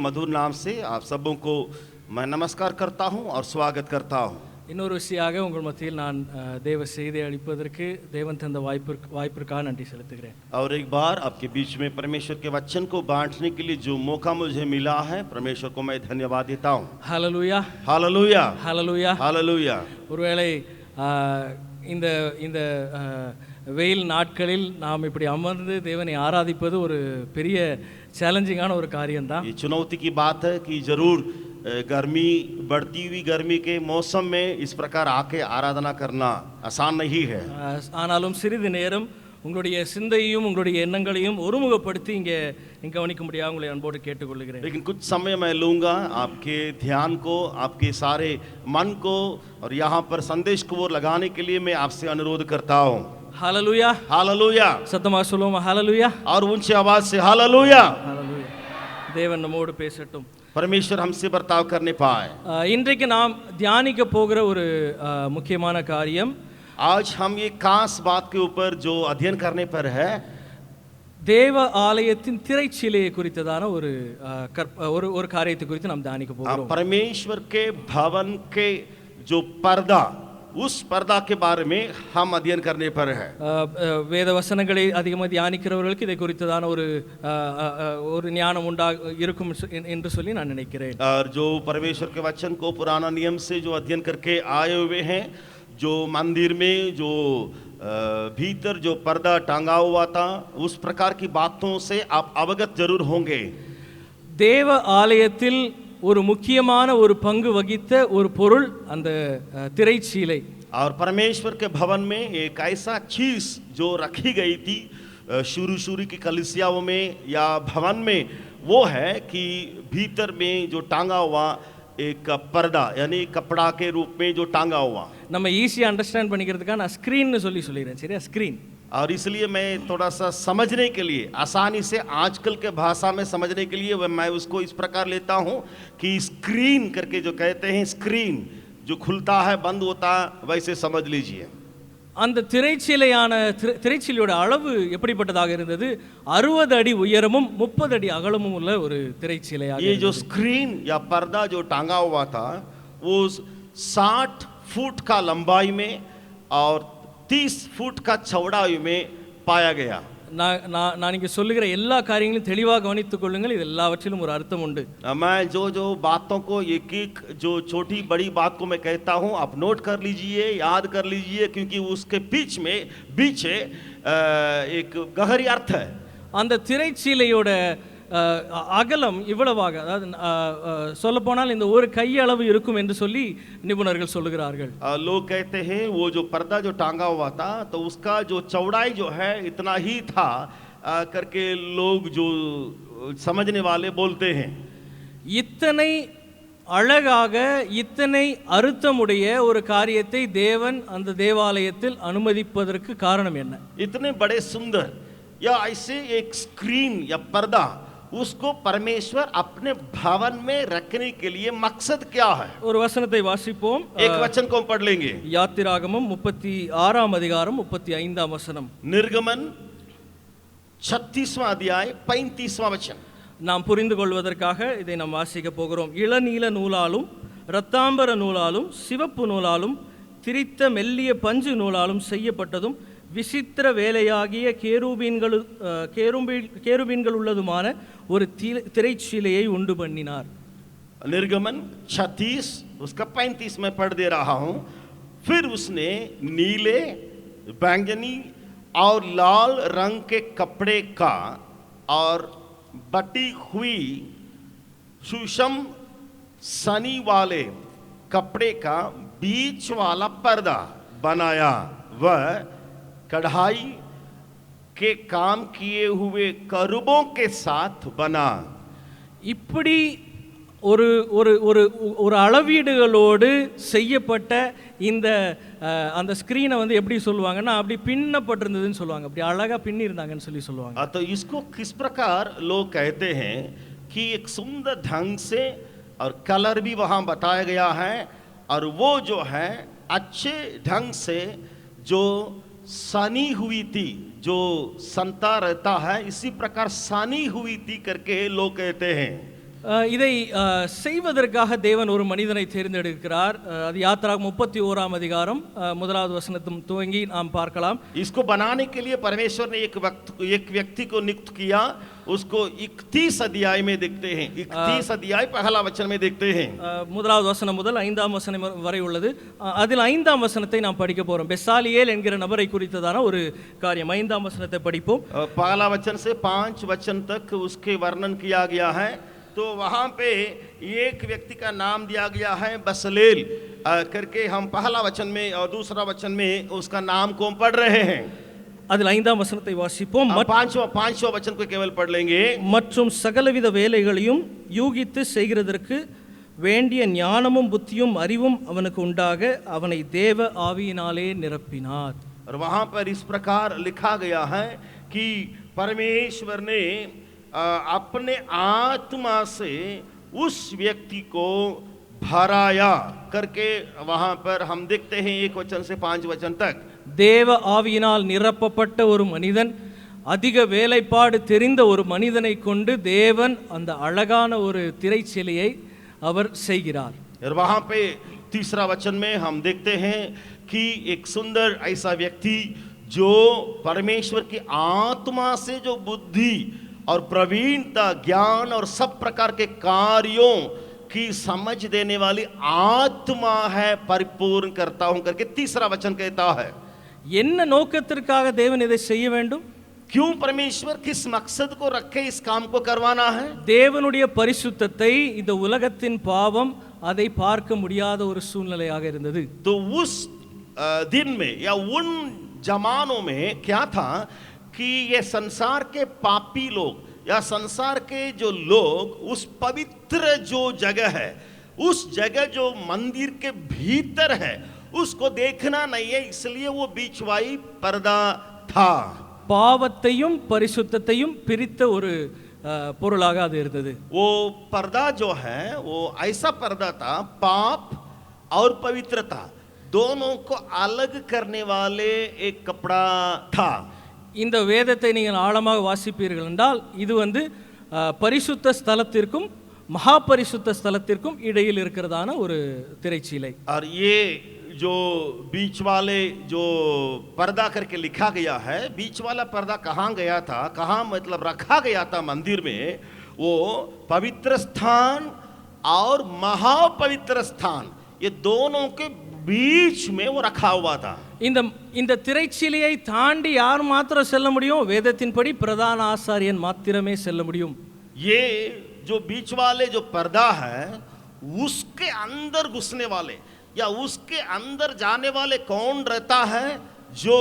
मधुर नाम से आप सबों को मैं नमस्कार करता हूं और स्वागत करता हूं। இன்னொரு விஷயமாக உங்கள் மத்தியில் நான் தேவ செய்தி அளிப்பதற்கு தேவன் தந்த வாய்ப்பிற்காக நன்றி செலுத்துகிறேன். और एक बार आपके बीच में परमेश्वर के वचन को बांटने के लिए जो मौका मुझे मिला है, परमेश्वर को मैं धन्यवाद देता हूं। ஹல்லேலூயா हालेलुया ஹல்லேலூயா. हालेलुया। ஒருவேளை இந்த இந்த வெயில் நாட்களில் நாம் இப்படி அமர்ந்து தேவனை ஆராதிப்பது ஒரு பெரிய சேலஞ்சிங்கான ஒரு காரியம்தான். ये चुनौती की बात है कि जरूर गर्मी, बढ़ती हुई गर्मी के मौसम में इस प्रकार आके आराधना करना आसान नहीं है। ஆனாலும் சிறிது நேரம் உங்களுடைய சிந்தையும் உங்களுடைய எண்ணங்களையும் ஒருமுகப்படுத்தி இங்கே கவனிக்க முடியாது உங்களை அன்போடு கேட்டுக்கொள்கிறேன். लेकिन कुछ समय मैं लूँगा आपके ध्यान को, आपके सारे मन को और यहाँ पर संदेश को वो लगाने के लिए मैं आपसे अनुरोध करता हूँ। ஹல்லேலூயா. हालेलुया। சத்தமாக சொல்லுவோம் ஹல்லேலூயா. और ऊंची आवाज से हालेलुया। ஹல்லேலூயா. தேவன் நம்மோடு பேசட்டும். परमेश्वर हमसे बर्ताव करने पाए। இன்றைக்கு நாம் தியானிக்க போகிற ஒரு முக்கியமான காரியம், आज हम ये खास बात के ऊपर जो अध्ययन करने पर है, தேவ ஆலயத்தின் திரைச்சீலையை குறித்ததான ஒரு காரியத்தை குறித்து நாம் தியானிக்க போகிறோம். परमेश्वर के भवन के जो पर्दा, उस पर्दा के बारे में हम अध्ययन करने पर है। வேத வசனங்களை அதிகமாக தியானிக்கிறவர்களுக்கு இதை குறித்ததான ஒரு ஞானம் இருக்கும் என்று சொல்லி நான் நினைக்கிறேன். और जो परमेश्वर के वचन को पुराना नियम से जो अध्ययन करके आए हुए हैं, जो मंदिर में जो भीतर जो पर्दा टांगा हुआ था, उस प्रकार की बातों से आप अवगत जरूर होंगे। தேவ ஆலயத்தில் ஒரு முக்கியமான ஒரு பங்கு வகித்த ஒரு பொருள் அந்த திரைச்சீலை. और परमेश्वर के भवन में एक ऐसा चीज जो रखी गई थी शुरू की कलीसियाओं में या भवन में, वो है कि भीतर में जो टांगा हुआ एक पर्दा, यानी कपड़ा के रूप में जो टांगा हुआ। நம்ம ஈஸியா அண்டர்ஸ்டாண்ட் பண்ணிக்கிறதுக்காக நான் ஸ்கிரீன்னு சொல்லிடுறேன். சரியா? ஸ்கிரீன். और इसलिए मैं थोड़ा सा समझने के लिए, आसानी से आजकल के भाषा में समझने के लिए मैं उसको इस प्रकार लेता हूँ कि स्क्रीन करके जो कहते हैं, स्क्रीन जो खुलता है बंद होता है, वैसे समझ लीजिए। அந்த திரைச்சீலையோட அளவு எப்படிப்பட்டதாக இருந்தது? 60 அடி உயரமும் 30 அடி அகலமும் உள்ள ஒரு திரைச்சீலையாக. ये जो स्क्रीन या पर्दा जो टांगा हुआ था, वो 60 फुट का लंबाई में और 30 फुट का चौड़ाई में पाया गया। நான் இங்கே சொல்லுகிற எல்லா காரியங்களையும் தெளிவாக கவனித்துக் கொள்ளுங்கள். இது எல்லாவற்றிலும் ஒரு அர்த்தம் உண்டு. मैं जो बातों को एक एक जो छोटी बड़ी बात को मैं कहता हूँ, आप नोट कर लीजिए, याद कर लीजिए, क्योंकि उसके बीच एक गहरी अर्थ है। அந்த திரைச்சீலையோட அகலம் இவ்வளவாக, அதாவது சொல்ல போனால் இந்த ஒரு கையளவு இருக்கும் என்று சொல்லி நிபுணர்கள் சொல்லுகிறார்கள். लोग कहते हैं वो जो पर्दा जो टांगा हुआ था, तो उसका जो चौड़ाई जो है इतना ही था करके लोग जो समझने वाले बोलते हैं। இத்தனை அழகாக இத்தனை அர்த்தமுடைய ஒரு காரியத்தை தேவன் அந்த தேவாலயத்தில் அனுமதிப்பதற்கு காரணம் என்ன? इतने बड़े सुंदर या ऐसे एक स्क्रीन या पर्दा, उसको परमेश्वर अपने भवन में रखने के लिए मकसद क्या है? ஒரு வசனத்தை வாசிப்போம். एक वचन को हम पढ़ लेंगे। யாத்திராகமம் 36ஆம் அதிகாரம் 35ஆம் வசனம். निर्गमन 36वां अध्याय 35वां वचन. நாம் புரிந்து கொள்வதற்காக இதை நாம் வாசிக்க போகிறோம். இளநீல நூலாலும் இரத்தாம்பர நூலாலும் சிவப்பு நூலாலும் திரித்த மெல்லிய பஞ்சு நூலாலும் செய்யப்பட்டதும் விசித்திர வேலையாகிய கேருபீன்கள் உள்ளதுமான ஒரு திரைச்சீலையை உண்டு பண்ணினார். निर्गमन 36 उसका 35 में पढ़ दे रहा हूं। फिर उसने नीले, बैंगनी और लाल रंग के कपड़े का और बटी हुई सुषम सनी वाले कपड़े का बीच वाला पर्दा बनाया। वह कढ़ाई के काम किए हुए करूबों के साथ बना। இப்படி ஒரு ஒரு ஒரு ஒரு அளவீடுகளோடு செய்யப்பட்ட அந்த ஸ்கிரீனை வந்து எப்படி சொல்லுவாங்கன்னா, அப்படி பின்னப்பட்டிருந்ததுன்னு சொல்லுவாங்க. அப்படி அழகா பின்னி இருந்தாங்கன்னு சொல்லுவாங்க. तो इसको किस प्रकार लोग कहते हैं कि एक सुंदर ढंग से और कलर भी वहां बताया गया है, और वो जो है अच्छे ढंग से जो सनी हुई थी, जो सनता रहता है, इसी प्रकार सनी हुई थी करके लोग कहते हैं। இதை செய்வதற்காக தேவன் ஒரு மனிதனை தேர்ந்தெடுக்கிறார். அது யாத்திராகமம் 31ஆம் அதிகாரம் 1வது வசனத்தும் துவங்கி நாம் பார்க்கலாம். इसको बनाने के लिए परमेश्वर ने एक व्यक्ति को नियुक्त किया. उसको 31 अध्याय में देखते हैं. 31 अध्याय पहला वचन में देखते हैं. 1வது வசனம் முதல் 5ஆம் வசனம் வரை உள்ளது. அதில் 5ஆம் வசனத்தை நாம் படிக்க போறோம். பெசாலியேல் என்கிற நபரை குறித்ததான ஒரு காரியம். 5ஆம் வசனத்தை படிப்போம். पहला वचन से 5 वचन तक उसके वर्णन किया गया है. तो वहाँ पे एक व्यक्ति का नाम दिया गया है बसलेल करके. हम पहला वचन में और दूसरा वचन में उसका नाम को पढ़ रहे हैं. அதில் 5ஆம் வசனத்தை வாசிப்போம். पांचवा वचन को केवल पढ़ लेंगे. மற்றும் சகலவித வேலைகளையும் யூகித்து செய்கிறதற்கு வேண்டிய ஞானமும் புத்தியும் அறிவும் அவனுக்கு உண்டாக அவனை தேவ ஆவியினாலே நிரப்பினார். और वहाँ पर इस प्रकार लिखा गया है कि परमेश्वर ने अपने आत्मा से उस व्यक्ति को भराया करके वहाँ पर हम देखते हैं 1 वचन से 5 वचन तक. தேவ ஆவியினால் நிரப்பப்பட்ட ஒரு மனிதன், அதிக வேலைப்பாடு தெரிந்த ஒரு மனிதனை கொண்டு தேவன் அந்த அழகான ஒரு திரைச்சிலையை அவர் செய்கிறார். और वहाँ पे तीसरा वचन में हम देखते हैं कि एक सुंदर ऐसा व्यक्ति जो परमेश्वर की आत्मा से जो बुद्धि और प्रवीणता, ज्ञान और सब प्रकार के कार्यों की समझ देने वाली आत्मा है, परिपूर्ण करता हूं करके तीसरा वचन कहता है. என்ன நோக்கத்திற்காக தேவன் இதை செய்ய வேண்டும்? क्यों परमेश्वर किस मकसद को रखे इस काम को करवाना है? தேவனுடைய பரிசுத்தத்தை இந்த உலகத்தின் பாவம் அதை பார்க்க முடியாத ஒரு சூழ்நிலையாக இருந்தது. तो उस दिन में या उन जमानों में क्या था कि ये संसार के पापी लोग या संसार के जो लोग उस पवित्र जो जगह है, उस जगह जो मंदिर के भीतर है, उसको देखना नहीं है. इसलिए वो बीचवाई पर्दा था. பாவத்தையும் பரிசுத்தத்தையும் பிரித்த ஒரு பொருளாக அது இருந்தது. वो पर्दा जो है वो ऐसा पर्दा था, पाप और पवित्रता दोनों को अलग करने वाले एक कपड़ा था. இந்த வேதத்தை நீங்கள் ஆழமாக வாசிப்பீர்கள் என்றால் இது பரிசுத்த ஸ்தலத்திற்கும் மகா பரிசுத்த ஸ்தலத்திற்கும் இடையில் இருக்கிறதான ஒரு திரைச்சீலை. और ये जो बीच वाले जो पर्दा करके लिखा गया है, बीच वाला पर्दा कहाँ गया था, कहाँ मतलब रखा गया था मंदिर में, वो पवित्र स्थान और महापवित्र स्थान ये दोनों के बीच में वो रखा हुआ था. இந்த திரைச்சீலையை தாண்டி யார் மாத்திரம் செல்ல முடியும்? வேதத்தின்படி பிரதான ஆசாரியன் மாத்திரமே செல்ல முடியும். ये जो बीच वाले जो पर्दा है उसके अंदर घुसने वाले या उसके अंदर जाने वाले कौन रहता है? जो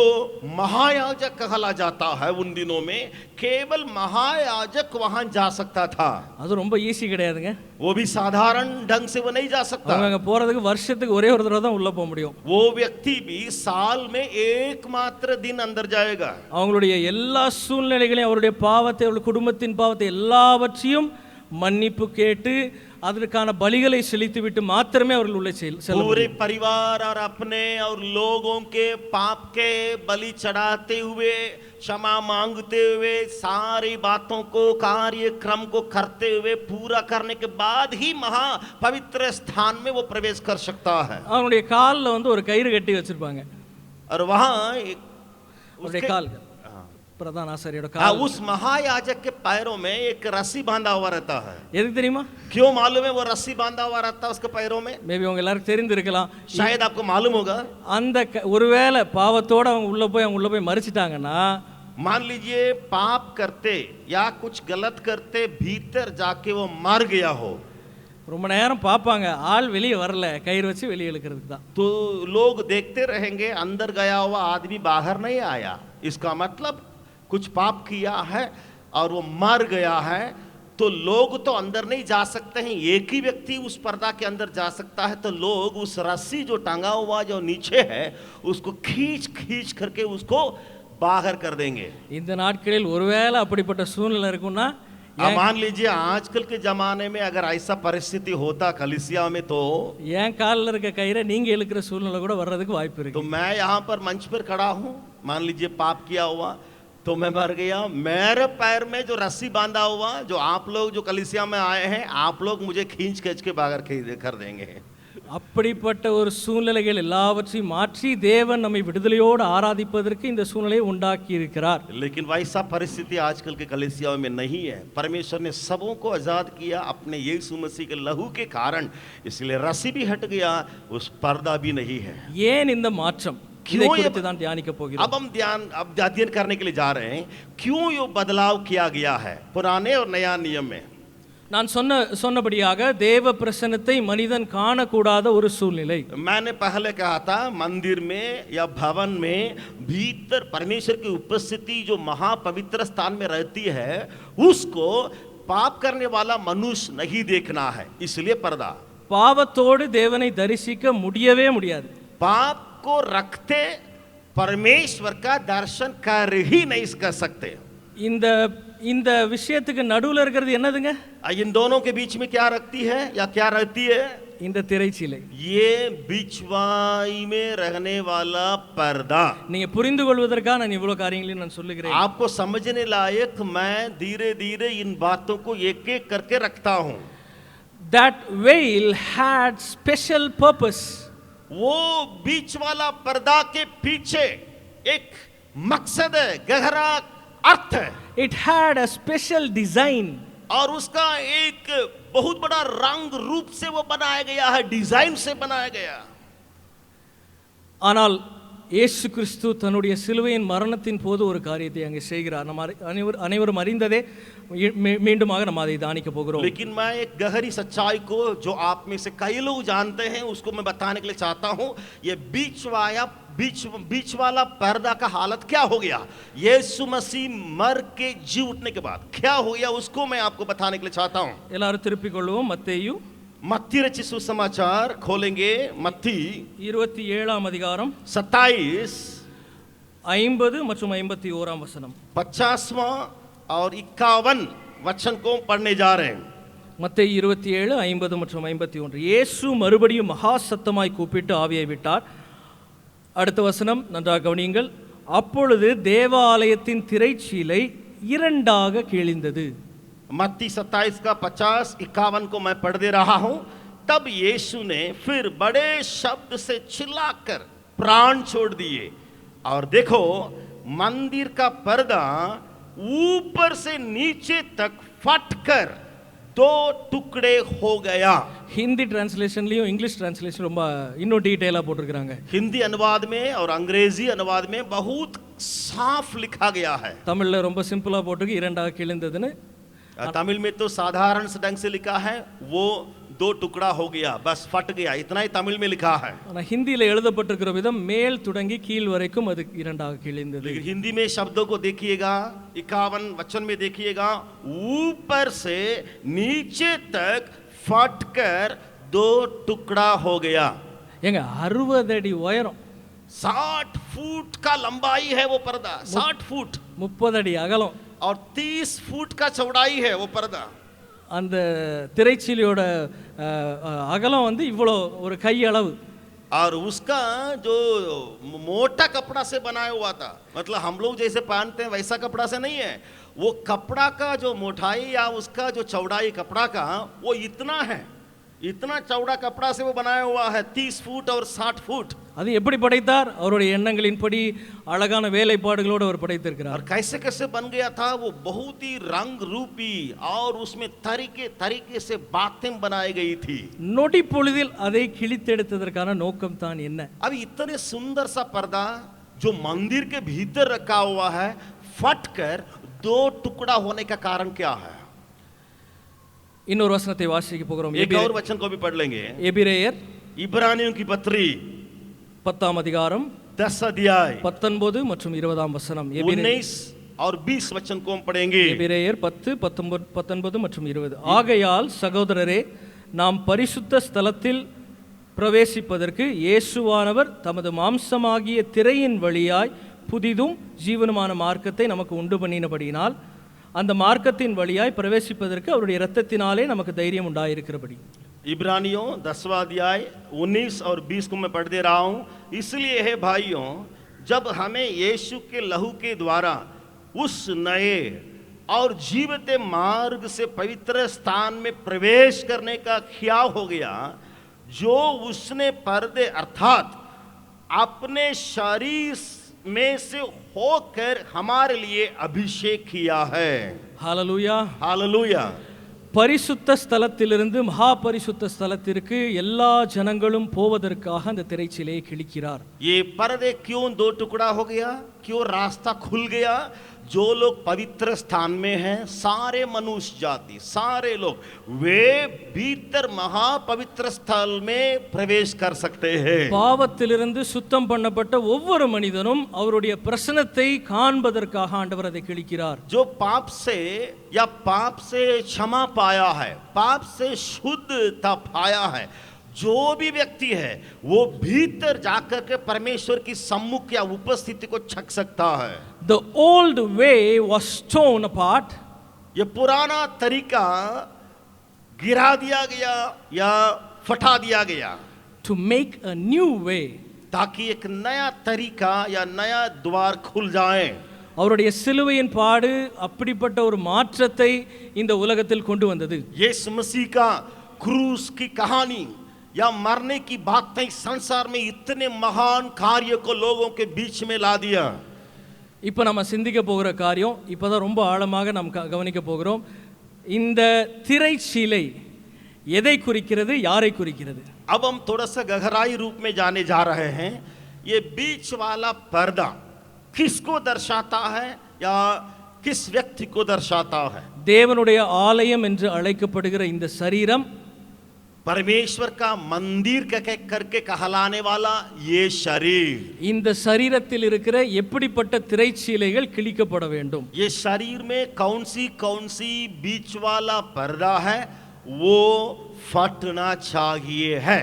महायाजक कहला जाता है. उन दिनों में केवल महायाजक वहां जा सकता था. அது ரொம்ப ஈஸி கிடையாதுங்க. वो भी साधारण ढंग से वो नहीं जा सकता. அவங்க போறதுக்கு வருஷத்துக்கு ஒரே ஒரு தடவை தான் உள்ள போக முடியும். वो व्यक्ति भी साल में एकमात्र दिन अंदर जाएगा. அவங்களுடைய எல்லா சூழ்நிலைகளையும், அவருடைய பாவத்தை, அவருடைய குடும்பத்தின் பாவத்தை எல்லாவற்றையும் மன்னிப்பு கேட்டு அதற்கான பலிகளை செலுத்திவிட்டு மாத்திரமே அவர்கள் உள்ளே செல்ல पूरे परिवार और अपने और लोगों के पाप के बलि चढ़ाते हुए, क्षमा मांगते हुए, सारी बातों को कार्यक्रम को करते हुए पूरा करने के बाद ही महा पवित्र स्थान में वो प्रवेश कर सकता है. அவங்களுடைய கால்ல ஒரு கயிறு கட்டி வச்சிருப்பாங்க. और वहां उसके काल प्रधान आचार्योட काल, उस महायाजक के पैरों में एक रस्सी बांधा हुआ रहता है. எதுக்கு தெரியுமா? क्यों मालूम है वो रस्सी बांधा हुआ रहता है उसके पैरों में? மேபி உங்க எல்லாருக்கும் தெரிந்திருக்கலாம். शायद आपको मालूम होगा. அந்த ஒருவேளை பாவத்தோட அவங்க உள்ள போய் மரிச்சிட்டாங்கன்னா, मान लीजिए पाप करते या कुछ गलत करते भीतर जाके वो मर गया हो, ரொம்ப நேரம் பார்ப்பாங்க, ஆள் வெளியே வரல, கயிறு வச்சு வெளியே இழுக்கிறதுக்கு தான். तो लोग देखते रहेंगे अंदर गया हुआ आदमी बाहर नहीं आया. इसका मतलब कुछ पाप किया है और वो मर गया है, तो लोग तो अंदर नहीं जा सकते हैं. एक ही व्यक्ति उस पर्दा के अंदर जा सकता है. तो लोग उस रस्सी जो टांगा हुआ जो नीचे है उसको खींच करके उसको बाहर कर देंगे. இந்த நாட்களில் ஒருவேளை அப்படிப்பட்ட சூழ்நிலை இருக்குன்னா, मान लीजिए आजकल के जमाने में अगर ऐसा परिस्थिति होता कलीसिया में, तो என் காலில் இருக்க கயிறை நீங்க இழுக்கிற சூழ்நிலை கூட வர்றதுக்கு வாய்ப்பு இருக்கு. तो मैं यहाँ पर मंच पर खड़ा हूँ, मान लीजिए पाप किया हुआ, तो मैं मर गया। मेरे पैर में जो रस्सी बांधा हुआ, जो आप लोग जो कलीसिया में आए हैं, आप लोग मुझे खींच खींच के बाहर कर देंगे। அப்படிப்பட்ட ஒரு சூழ்நிலைகள் எல்லாவற்றையும் மாற்றி தேவன் நம்மை விடுதலையோடு ஆராதிப்பதற்கு இந்த சூழ்நிலையை உண்டாக்கி இருக்கிறார். लेकिन वैसा परिस्थिति आजकल के कलीसियाओं में नहीं है। परमेश्वर ने सबों को आजाद किया अपने यीशु मसीह के लहू के कारण, इसलिए रस्सी भी हट गया, उस पर्दा भी नहीं है। ஏன் இந்த மாற்றம்? இதை குறித்து தான் தியானிக்க போகிறோம். अब हम अध्ययन करने के लिए जा रहे हैं, क्यों ये बदलाव किया गया है पुराने और नया नियम में। நான் சொன்னபடியாக தேவ பிரசன்னத்தை மனிதன் காணக்கூடாத ஒரு சூழ்நிலை. मैंने पहले कहा था, मंदिर में या भवन में भीतर परमेश्वर की उपस्थिति जो महापवित्र स्थान में रहती है, उसको पाप करने वाला मनुष्य नहीं देखना है, इसलिए पर्दा। பாவத்தோடு தேவனை தரிசிக்க முடியவே முடியாது. पाप को रखते परमेश्वर का दर्शन कर ही नहीं कर सकते। இந்த இந்த விஷயத்துக்கு நடுவுல இருக்கிறது என்னதுங்க? इन दोनों के बीच में क्या रखती है या क्या रहती है? இந்த திரைச்சீலை. ये बिछवाई में रहने वाला पर्दा। நீங்க புரிந்து கொள்வதற்காக நான் இவ்வளவு காரியங்களையும் நான் சொல்லுகிறேன். आपको समझने लायक मैं धीरे धीरे इन बातों को एक एक करके रखता हूं। That veil had special purpose. वो बीच वाला पर्दा के पीछे एक मकसद है, गहरा अर्थ है। It had a special design. और उसका एक बहुत बड़ा रंग रूप से वो बनाया गया है, डिजाइन से बनाया गया। ஆனால் இயேசு கிறிஸ்து தன்னுடைய சிலுவையின் மரணத்தின் போது ஒரு காரியத்தை அங்கே செய்கிறார். நம்ம அனைவரும் அறிந்ததே, மீண்டுமாக நம்ம அதை தானிக்க போகிறோம். लेकिन मैं एक गहरी सच्चाई को जो आप में से कई लोग जानते हैं उसको मैं बताने के लिए चाहता हूं। ये बीच वाला पर्दा का हालत क्या हो गया, यीशु मसीह मर के जी उठने के बाद क्या हो गया, उसको मैं आपको बताने के लिए चाहता हूं। எல்லாரும் திருப்பிக் கொள்வோம். மத்தேயு मत्ती रचित सुसमाचार खोलेंगे। मत्ती 27ஆம் அதிகாரம் 27 50 மற்றும் 51ஆம் வசனம். 50वां और 51 वचन को पढ़ने जा रहे हैं। மத்தேயு 27 50 மற்றும் 51. இயேசு மறுபடியும் மகா சத்தமாய் கூப்பிட்டு ஆவியை விட்டார். அடுத்த வசனம் நன்றாக கவனியுங்கள். அப்பொழுது தேவாலயத்தின் திரைச்சீலை இரண்டாக கிழிந்தது. मत्ती 27 का 50 51 को मैं पढ़ दे रहा हूं। तब यीशु ने फिर बड़े शब्द से चिल्लाकर प्राण छोड़ दिए, और देखो मंदिर का पर्दा ऊपर से नीचे तक फटकर दो टुकड़े हो गया। हिंदी ट्रांसलेशनலயும் இங்கிலீஷ் ट्रांसलेशन ரொம்ப இன்னும் டீடைலா போட்டுருக்காங்க. हिंदी अनुवाद में और अंग्रेजी अनुवाद में बहुत साफ लिखा गया है। தமிழ்ல ரொம்ப சிம்பிளா போட்டுருக்கு, இரண்டாக கிழிந்ததுன்னு. तमिल में तो साधारण ढंग से लिखा है, वो दो टुकड़ा हो गया, बस फट गया, इतना ही तमिल में लिखा है। ஆனா ஹிந்தில எழுதப்பட்டிருக்கிற விதம் மேல் தொடங்கி கீழ் வரைக்கும் அது இரண்டாக கிழிந்தது. लेकिन हिंदी में शब्दों को देखिएगा, 51 वचन में देखिएगा, ऊपर से नीचे तक फटकर दो टुकड़ा हो गया। ஏங்க 60 அடி உயரம், 60 फुट का लंबाई है वो पर्दा, 60 फुट, 30 அடி அகலம், और 30 फुट का चौड़ाई है वो पर्दा। அந்த திரைச்சீலையோட அகலம் வந்து இவ்வளோ ஒரு கை அளவு. और उसका जो मोटा कपड़ा से बनाया हुआ था, मतलब हम लोग जैसे पहनते हैं वैसा कपड़ा से नहीं है, वो कपड़ा का जो मोटाई या उसका जो चौड़ाई कपड़ा का वो इतना है, इतना चौड़ा कपड़ा से वो बनाया हुआ है, 30 फुट और 60 फुट। அது எப்படி படைத்தார்? அவருடைய எண்ணங்களின்படி அழகான வேலைப்பாடுகளோடு அவர் படைத்திருக்கிறார். और कैसे कैसे बन गया था वो, बहुत ही रंग रूपी और उसमें तरीके तरीके से बातें बनाई गई थी। நொடி பொழுதில் அதை கிழித்தெடுத்ததற்கான நோக்கம் தான் என்ன? अब इतने सुंदर सा पर्दा जो मंदिर के भीतर रखा हुआ है, फटकर दो टुकड़ा होने का कारण क्या है? இன்னொரு வசனத்தை வாசிக்க போகிறோம். एक और वचन को भी पढ़ लेंगे। எபிரேயர் इब्रानियों की पत्री 10ஆம் அதிகாரம் 10 अध्याय 19 மற்றும் 20ஆம் வசனம். 19 और 20 वचन को हम पढ़ेंगे। எபிரேயர் 10 19 மற்றும் 20. ஆகையால் சகோதரரே, நாம் பரிசுத்த ஸ்தலத்தில் பிரவேசிப்பதற்கு இயேசுவானவர் தமது மாம்சமாகிய திரையின் வழியாய் புதிதும் ஜீவனுமான மார்க்கத்தை நமக்கு உண்டு பண்ணினபடியினால் அந்த மார்க்கத்தின் வழியாய் பிரவேசிப்பதற்கு அவருடைய இரத்தத்தினாலே நமக்கு தைரியம் உண்டாயிருக்கிறபடி. इब्रानियों 10वां अध्याय 19 और 20 को मैं पढ़ दे रहा हूं। इसलिए है भाइयों, जब हमें यीशु के लहू के द्वारा उस नए और जीवते मार्ग से पवित्र स्थान में प्रवेश करने का ख्याल हो गया, जो उसने पर्दे अर्थात अपने शरीर में से होकर हमारे लिए अभिषेक किया है। ஹalleluya. हालेलुया। பரிசுத்த ஸ்தலத்திலிருந்து மகா பரிசுத்த ஸ்தலத்திற்கு எல்லா ஜனங்களும் போவதற்காக அந்த திரைச்சீலையை கிழிக்கிறார். ये पर्दे क्यों दो टुकड़ा हो गया, क्यों रास्ता खुल गया? जो लोग पवित्र स्थान में हैं, सारे मनुष्य जाति, सारे लोग वे भीतर महापवित्र स्थल में प्रवेश कर सकते हैं। பாவத்திலிருந்து சுத்தம் பண்ணப்பட்ட ஒவ்வொரு மனிதனும் அவருடைய பிரசன்னத்தை காண்பதற்காக ஆண்டவர் அதை கிழிக்கிறார். जो पाप से या पाप से क्षमा पाया है, पाप से शुद्धता पाया है, जो भी व्यक्ति है वो भीतर जाकर के परमेश्वर की सम्मुख या उपस्थिति को छक सकता है। The old way was torn apart. ये पुराना तरीका गिरा दिया गया या फटा दिया गया To make a new way. ताकि एक नया तरीका या नया द्वार खुल जाए। அவருடைய சிலுவையின் பாடு அப்படிப்பட்ட ஒரு மாற்றத்தை இந்த உலகத்தில் கொண்டு வந்தது. यीशु मसीह का क्रूस की कहानी या मरने की बातें संसार में इतने महान कार्य को लोगों के बीच में ला दिया। இப்போ நம்ம சிந்திக்க போகிற காரியம் இப்போதான் ரொம்ப ஆழமாக நாம் கவனிக்க போகிறோம். இந்த திரைச்சீலை எதை குறிக்கிறது, யாரை குறிக்கிறது? अब हम थोड़ा सा गहराई रूप में जाने जा रहे हैं। ये बीच वाला पर्दा किसको दर्शाता है या किस व्यक्ति को दर्शाता है? தேவனுடைய ஆலயம் என்று அழைக்கப்படுகிற இந்த சரீரம், परमेश्वर का मंदिर करके कहलाने वाला ये शरीर, இந்த சரீரத்தில் இருக்கிற எப்படிப்பட்ட திரைச்சீலைகள் கிழிக்கப்பட வேண்டும்? ये शरीर में कौन सी बीच वाला पर्दा है वो फटना चाहिए है।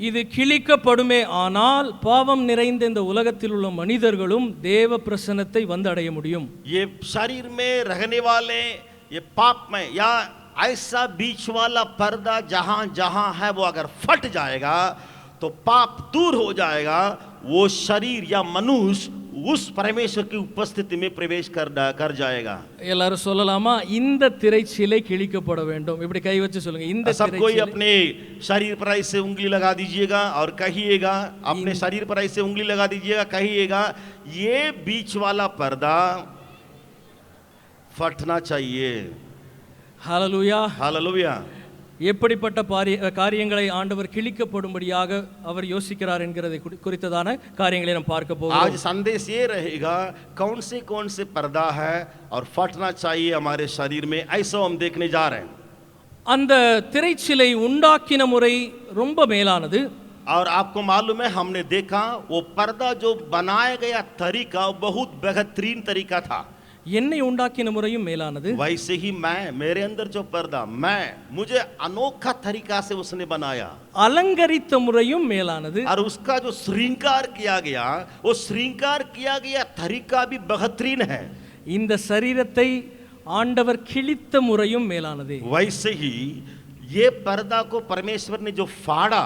இது கிழிக்கப்படுமே ஆனால் பாவம் நிறைந்த இந்த உலகத்தில் உள்ள மனிதர்களும் தேவ பிரசன்னத்தை வந்து அடைய முடியும். ये शरीर में रहने वाले ये पाप में या ऐसा बीच वाला पर्दा जहां जहां है वो अगर फट जाएगा तो पाप दूर हो जाएगा, वो शरीर या मनुष्य उस परमेश्वर की उपस्थिति में प्रवेश कर जाएगा। எல்லாரும் சொல்லலாமா, இந்த திரைச்சீலை கிழிக்கப்பட வேண்டும்? இப்படி கை வச்சு சொல்லுங்க. இந்த सब कोई अपने शरीर पर ऐसे उंगली लगा दीजिएगा और कहिएगा, अपने शरीर पर ऐसे उंगली लगा दीजिएगा, कहिएगा ये बीच वाला पर्दा फटना चाहिए। ஹalleluya. हालेलुया। எப்படிப்பட்ட காரியங்களை ஆண்டவர் கிழிக்கப்படும்படியாக அவர் யோசிக்கிறார் என்கிறதை குறித்ததான காரியங்களை நாம் பார்க்க போகிறோம். आज संदेश ये रहेगा कौन से पर्दा है और फटना चाहिए हमारे शरीर में, ऐसा हम देखने जा रहे हैं। அந்த திரைச்சீலை உண்டாக்கின முறை ரொம்ப மேலானது. और आपको मालूम है, हमने देखा वो पर्दा जो बनाया गया तरीका बहुत बेहतरीन तरीका था। என்னை உண்டாக்கின முறையும் மேலானது. वैसे ही मेरे अंदर जो पर्दा मुझे अनोखा तरीका से उसने बनाया। அலங்கரித்த முறையும் மேலானது. और उसका जो श्रृंगार किया गया, वो श्रृंगार किया गया तरीका भी बेहतरीन है। இந்த சரீரத்தை ஆண்டவர் கிழித்த முறையும் மேலானது. वैसे ही ये पर्दा को परमेश्वर ने जो फाड़ा,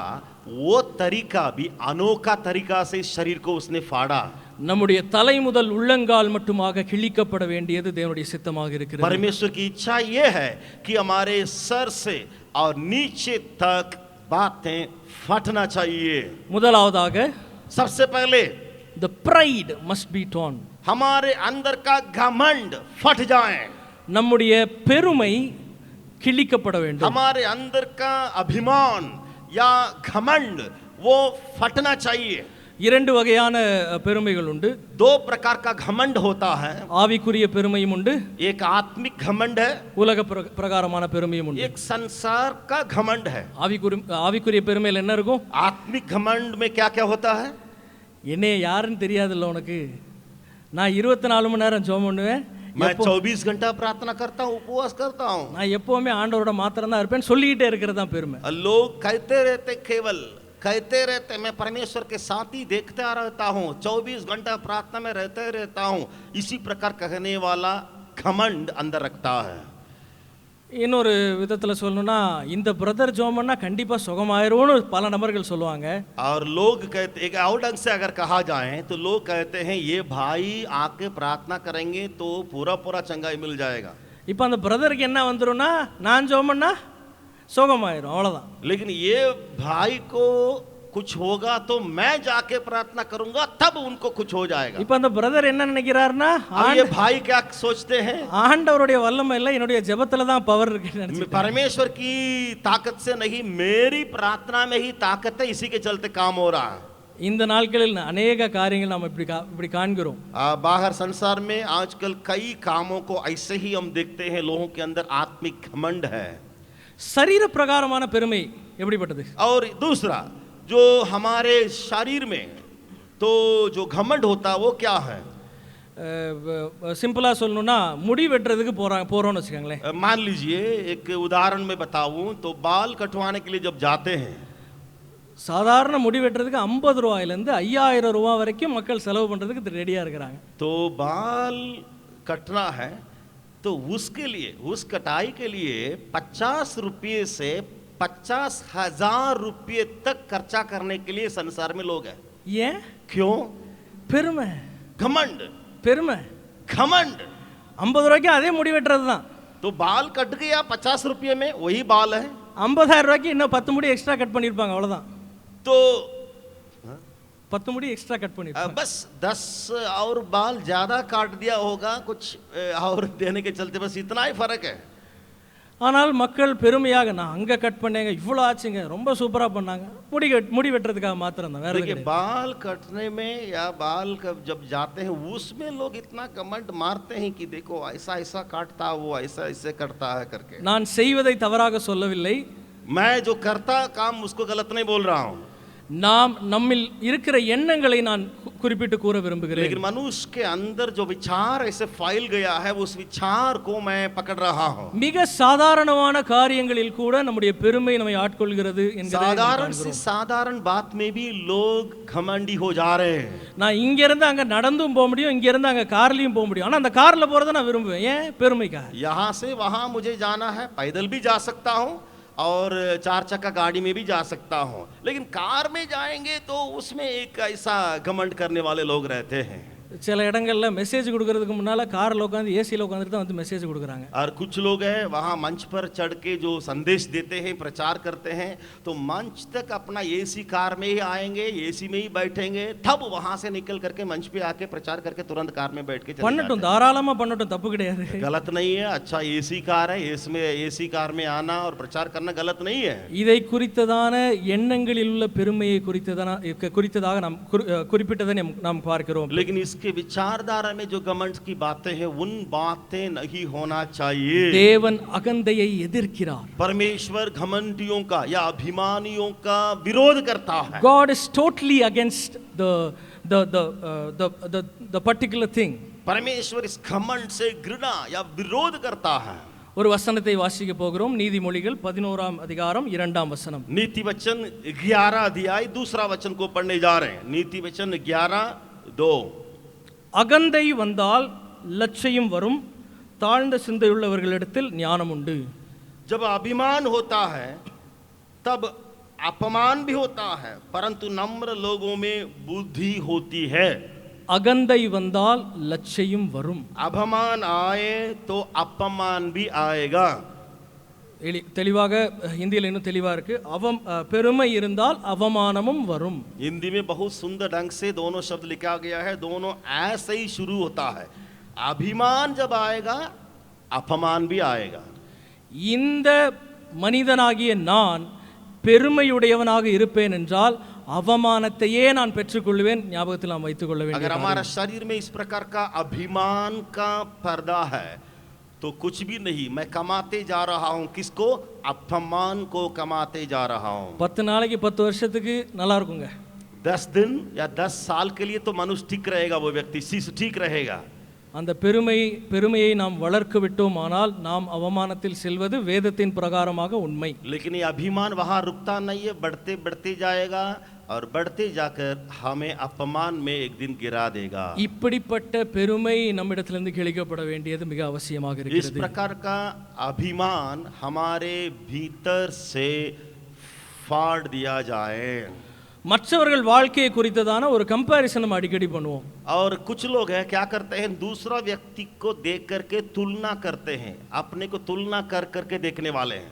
वो तरीका भी अनोखा तरीका से इस शरीर को उसने फाड़ा। நம்முடைய தலை முதல் உள்ளங்கால் மட்டுமாக கிழிக்கப்பட வேண்டியது தேவனுடைய சித்தமாக இருக்கிறது. परमेश्वर की इच्छा ये है कि हमारे सर से और नीचे तक बातें फटना चाहिए। முதலாவதாக सबसे पहले the pride must be torn. हमारे अंदर का घमंड फट जाए। நம்முடைய பெருமை கிழிக்கப்பட வேண்டும். हमारे अंदर का अभिमान या घमंड वो फटना चाहिए। இரண்டு வகையான பெருமைகள் உண்டு. दो प्रकार का घमंड होता है। ஆவிக்குரிய பெருமையும் உண்டு, एक आत्मिक घमंड है, உலக பிரகாரமான பெருமையும் உண்டு. एक संसार का घमंड है। ஆவிக்குரிய பெருமையில் என்ன இருக்கும்? आत्मिक घमंड में क्या क्या होता है? என்னைய யாருன்னு தெரியாதுல்ல உனக்கு, நான் 24 மணி நேரம் ஜெபம் பண்ணுவேன், मैं 24 घंटा प्रार्थना करता हूँ, उपवास करता हूँ। நான் எப்பவுமே ஆண்டவரோட மாத்திரம் தான் இருப்பேன் சொல்லிக்கிட்டே இருக்கிறது தான் பெருமை. लोग कहते रहते मैं परमेश्वर के साथ ही देखता रहता हूँ, 24 घंटा प्रार्थना में रहता हूँ, इसी प्रकार कहने वाला घमंड अंदर रखता है। இன்னொரு விதத்தில் சொல்லணும்னா இந்த பிரதர் ஜோமன்னா கண்டிப்பாக சுகமாயிரும்னு பல நபர்கள் சொல்லுவாங்க. और लोग कहते, एक और ढंग से अगर कहा जाए तो लोग कहते हैं ये भाई आके प्रार्थना करेंगे तो पूरा पूरा चंगाई मिल जाएगा. இப்போ அந்த பிரதருக்கு என்ன வந்துரும்னா நான் ஜோமன்னா சுகமாயிரும், அவ்வளோதான். लेकिन ये भाई को कुछ होगा तो मैं जाके प्रार्थना करूंगा तब उनको कुछ हो जाएगा. இப்போ அந்த பிரதர் என்ன நினைக்கிறாருன்னா अब ये भाई क्या सोचते हैं, ஆண்டவருடைய வல்லமை இல்லை, என்னுடைய ஜெபத்துல தான் பவர் இருக்கு. परमेश्वर की ताकत से नहीं, मेरी प्रार्थना में ही ताकत है, इसी के चलते काम हो रहा है. இந்த நாட்களில் அநேக காரியங்கள் நாம் இப்படி காண்கிறோம். बाहर संसार में आजकल कई कामों को ऐसे ही हम देखते हैं, लोगों के अंदर आत्मिक घमंड है. சரீர பிரகாரமான பெருமை எப்படிப்பட்டது? और दूसरा जो हमारे शरीर में तो जो घमंड होता है वो क्या है? சிம்பிளா சொல்லணும்னா முடி வெட்டுறதுக்கு போறோம்னு வச்சுக்கோங்களேன். मान लीजिए एक उदाहरण में बताऊं तो बाल कटवाने के लिए जब जाते हैं, சாதாரண முடி வெட்டுறதுக்கு 50 ரூபாயிலிருந்து 5000 ரூபாய் வரைக்கும் மக்கள் செலவு பண்றதுக்கு ரெடியா இருக்கிறாங்க. तो बाल कटना है तो उसके लिए, उस कटाई के लिए 50 रुपये से 50,000 रुपये तक खर्चा करने के लिए संसार में लोग हैं. ஏன்? क्यों? பெருமை. घमंड. பெருமை. घमंड. 50 ரூபாய்க்கு அதே முடி வெட்டுறது தான். तो बाल कट गया 50 रुपये में, वही बाल है. 50,000 ரூபாய்க்கு இன்னும் 10 முடி எக்ஸ்ட்ரா கட் பண்ணிருப்பாங்க, அவ்வளவுதான். तो 10 முடி எக்ஸ்ட்ரா கட் பண்ணிருப்பாங்க. बस 10 और बाल ज्यादा काट दिया होगा कुछ और देने के चलते, बस इतना ही फर्क है. ஆனால் மக்கள் பெருமையாக நான் அங்க கட் பண்ணேங்க, இவ்வளோ ஆச்சுங்க, ரொம்ப சூப்பரா பண்ணாங்க, முடி வெட்டுறதுக்காக மாத்திரம் தான், வேற देखिए बाल कटने में या बाल जब जाते हैं उसमें लोग इतना कमेंट मारते हैं कि देखो ऐसा ऐसा काटता, वो ऐसा ऐसे करता है करके. நான் செய்வதை தவறாக சொல்லவில்லை, मैं जो करता काम उसको गलत नहीं बोल रहा हूँ, நாம் நம்மில் இருக்கிற எண்ணங்களை நான் குறிப்பிட்டு கூற விரும்புகிறேன். लेकिन मनुष्य के अंदर जो विचार ऐसे फैल गया है उस विचार को मैं पकड़ रहा हूँ. மிக சாதாரணமான காரியங்களில் கூட நம்முடைய பெருமை நம்மை ஆட்கொள்கிறது என்கிறதை साधारण से साधारण बात में भी लोग घमंडी हो जा रहे हैं. நான் இங்க இருந்து அங்க நடந்தும் போக முடியும், இங்க இருந்து அங்க கார்லயும் போக முடியும், ஆனா அந்த கார்ல போறதை நான் விரும்புவேன். ஏன்? பெருமைக்காக. यहाँ से वहां मुझे जाना है, पैदल भी जा सकता हूँ और 4 चक्का गाड़ी में भी जा सकता हूँ, लेकिन कार में जाएंगे तो उसमें एक ऐसा घमंड करने वाले लोग रहते हैं. சில இடங்கள்ல மெசேஜ் கொடுக்கறதுக்கு முன்னால கார்ல உட்காந்து ஏசில உட்காந்துட்டு தான் வந்து மெசேஜ் கொடுக்குறாங்க. और कुछ लोग हैं वहाँ मंच पर चढ़ के जो संदेश देते हैं, प्रचार करते हैं, तो मंच तक अपना एसी कार में ही आएंगे, एसी में ही बैठेंगे, तब वहाँ से निकल करके मंच पे आके प्रचार करके तुरंत कार में बैठ के चले பண்ணட்டும், தாராளமா பண்ணட்டும், தப்பு கிடையாது. गलत नहीं है. अच्छा एसी कार है, इसमें एसी कार में आना और प्रचार करना गलत नहीं है. இதை குறித்ததான எண்ணங்களில் உள்ள பெருமையை குறித்ததாக நாம் குறிப்பிட்டதை நாம் பார்க்கிறோம். लेकिन इसके विचारधारा में जो घमंड की बातें हैं उन बातें नहीं होना चाहिए. தேவன் அகந்தையை எதிர்க்கிறார். परमेश्वर घमंडियों का या अभिमानियों का विरोध करता है. God is totally against the particular thing. परमेश्वर इस घमंड से घृणा या विरोध करता है. ஒரு வசனத்தை வாசிக்க போகிறோம். நீதிமொழிகள் 11ஆம் அதிகாரம் 2ஆம் வசனம். नीति वचन 11 अध्याय 2 वचन को पढ़ने जा रहे हैं. नीति वचन 11:2. அகந்தை வந்தால் லட்சியம் வரும், தாழ்ந்த சிந்தையுள்ளவர்களிடத்தில் ஞானம் உண்டு. जब अभिमान होता है तब अपमान भी होता है, परंतु नम्र लोगों में बुद्धि होती है. அகந்தை வந்தால் லட்சியம் வரும். अभिमान आए तो अपमान भी आएगा. தெளிவாக ஹிந்தியில் இன்னும் தெளிவா இருக்கு. பெருமை இருந்தால் அவமானமும் வரும். हिंदी में बहुत सुंदर ढंग से दोनों शब्द लिखा गया है, दोनों ऐसे ही शुरू होता है. अभिमान जब आएगा अपमान भी आएगा. இந்த மனிதனாகிய நான் பெருமையுடையவனாக இருப்பேன் என்றால் அவமானத்தையே நான் பெற்றுக்கொள்வேன். ஞாபகத்தில் நாம் வைத்துக் கொள்ள வேண்டும். अगर हमारा शरीर में इस प्रकार का अभिमान का पर्दा है तो कुछ भी नहीं, मैं कमाते जा रहा हूं. किसको? अपमान को कमाते जा रहा हूं. 10 நாளைக்கு 10 வருஷத்துக்கு நல்லா இருக்குங்க. 10 दिन या 10 साल के लिए तो मनुष्य ठीक रहेगा, वो व्यक्ति शिष्य ठीक रहेगा. அந்த பெருமையை நாம் வளர்க்க விட்டோமானால் நாம் அவமானத்தில் செல்வது வேதத்தின் பிரகாரமாக உண்மை. लेकिन ये अभिमान वहां रुकता नहीं है, बढ़ते बढ़ते जाएगा और बढ़ते जाकर हमें अपमान में एक दिन गिरा देगा। இப்படிப்பட்ட பெருமை நம்மிடத்திலிருந்து கிழிக்கப்பட வேண்டியது மிக அவசியமாக इस இருக்கிறது. प्रकार का अभिमान हमारे भीतर से फाड़ दिया जाए। மற்றவர்கள் வாழ்க்கையை குறித்ததான ஒரு கம்பேரிசன் நம்ம அடிக்கடி பண்ணுவோம். और कुछ लोग हैं क्या करते हैं, दूसरा व्यक्ति को देख करके तुलना करते हैं, अपने को तुलना कर करके देखने वाले हैं।